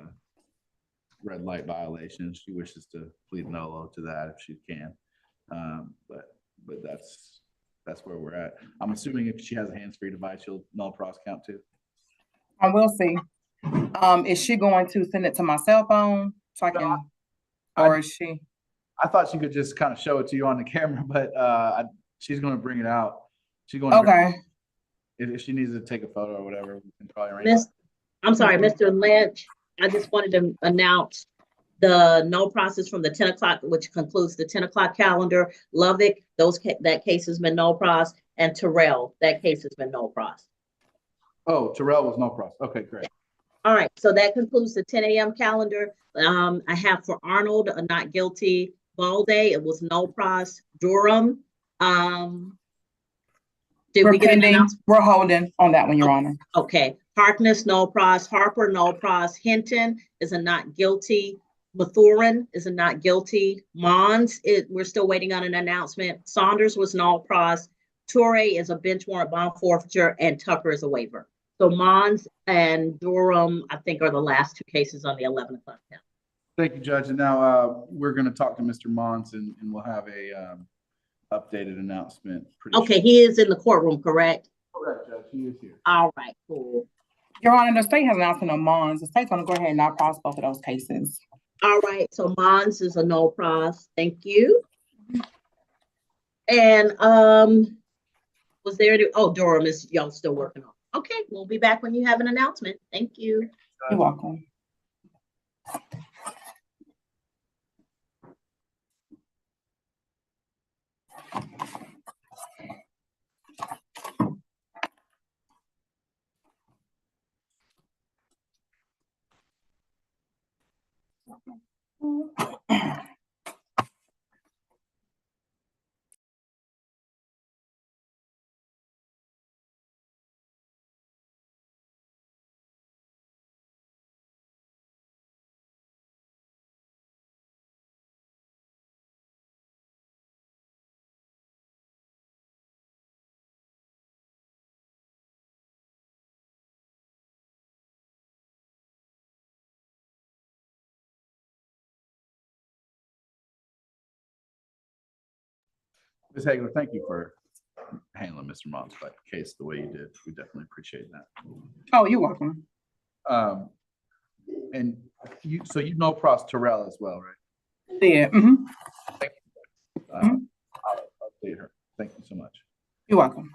red light violation. She wishes to plead nolo to that if she can. But that's where we're at. I'm assuming if she has a hands-free device, she'll null pros count too. I will see. Is she going to send it to my cell phone so I can, or is she? I thought she could just kind of show it to you on the camera, but she's going to bring it out. She's going to. Okay. If she needs to take a photo or whatever, we can probably arrange. I'm sorry, Mr. Lynch. I just wanted to announce the no process from the 10 o'clock, which concludes the 10 o'clock calendar. Lovick, that case has been no pros, and Terrell, that case has been no pros. Oh, Terrell was no pros. Okay, great. All right, so that concludes the 10 a.m. calendar. I have for Arnold a not guilty. Balde, it was no pros. Durham. Did we get an announcement? We're holding on that one, Your Honor. Okay. Harkness, no pros. Harper, no pros. Hinton is a not guilty. Mathurin is a not guilty. Mons, we're still waiting on an announcement. Saunders was no pros. Torre is a bench warrant bond forfeiture, and Tucker is a waiver. So Mons and Durham, I think, are the last two cases on the 11 o'clock count. Thank you, Judge. And now we're going to talk to Mr. Mons, and we'll have a updated announcement. Okay, he is in the courtroom, correct? Correct, Judge. He is here. All right, cool. Your Honor, the state has an announcement on Mons. The state's going to go ahead and not cross both of those cases. All right, so Mons is a no pros. Thank you. And Was there any, oh, Durham is, y'all still working on. Okay, we'll be back when you have an announcement. Thank you. You're welcome. Ms. Hagler, thank you for handling Mr. Mott's case the way you did. We definitely appreciate that. Oh, you're welcome. And so you know Pross Terrell as well, right? Yeah. Thank you. I'll update her. Thank you so much. You're welcome.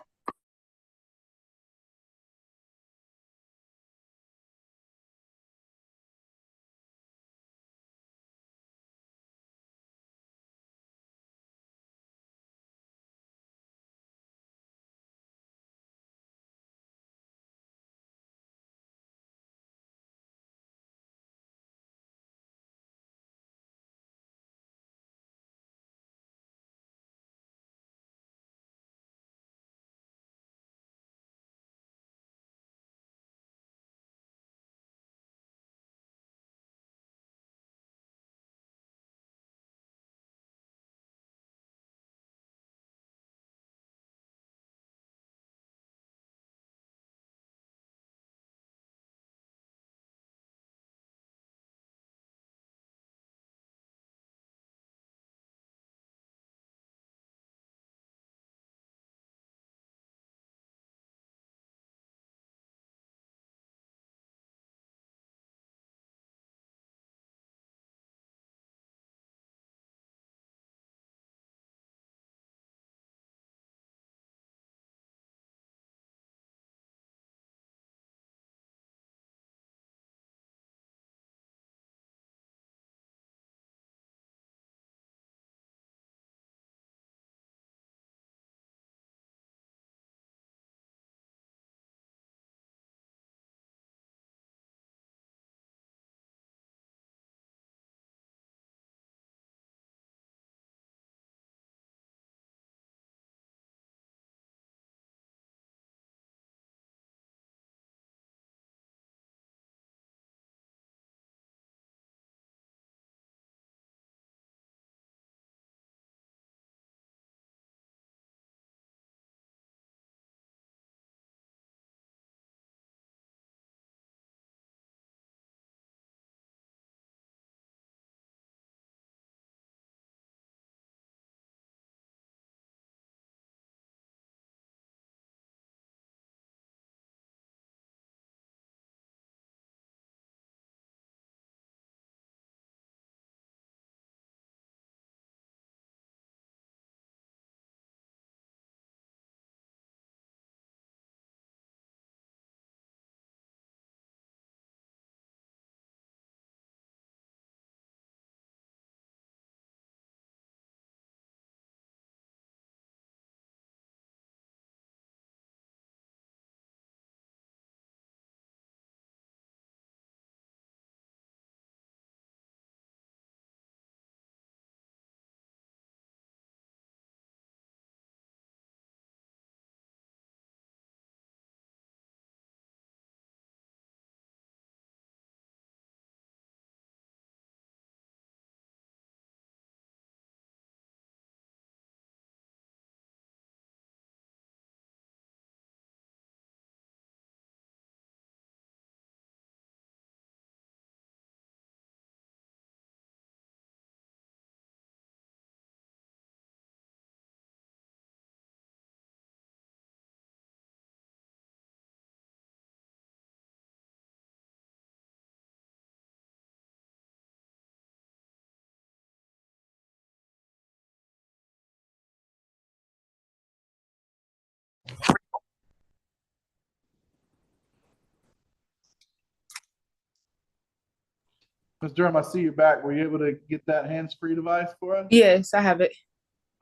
Ms. Durham, I see you back. Were you able to get that hands-free device for us? Yes, I have it.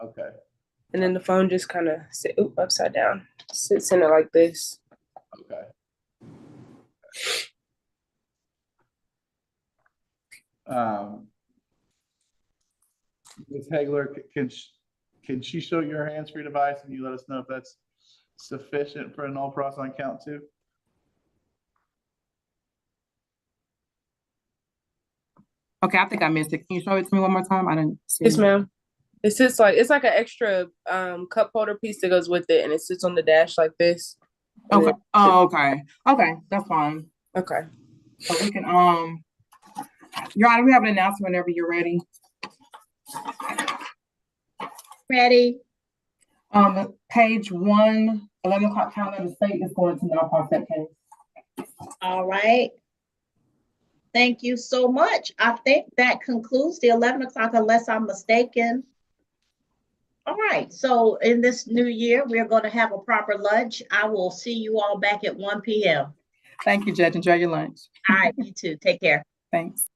Okay. And then the phone just kind of sit upside down. Sits in it like this. Okay. Ms. Hagler, can she show your hands-free device and you let us know if that's sufficient for a null process on count 2? Okay, I think I missed it. Can you show it to me one more time? I didn't see Yes, it. ma'am. It sits like, it's like an extra cup holder piece that goes with it, and it sits on the dash like this. And Okay. then- Oh, okay. Okay, that's fine. Okay. So we can, Your Honor, we have an announcement whenever you're ready. Ready? Page 1, 11 o'clock calendar, the state is going to now pause that case. All right. Thank you so much. I think that concludes the 11 o'clock, unless I'm mistaken. All right, so in this new year, we're going to have a proper lunch. I will see you all back at 1 p.m. Thank you, Judge. Enjoy your lunch. All right, you too. Take care. Thanks.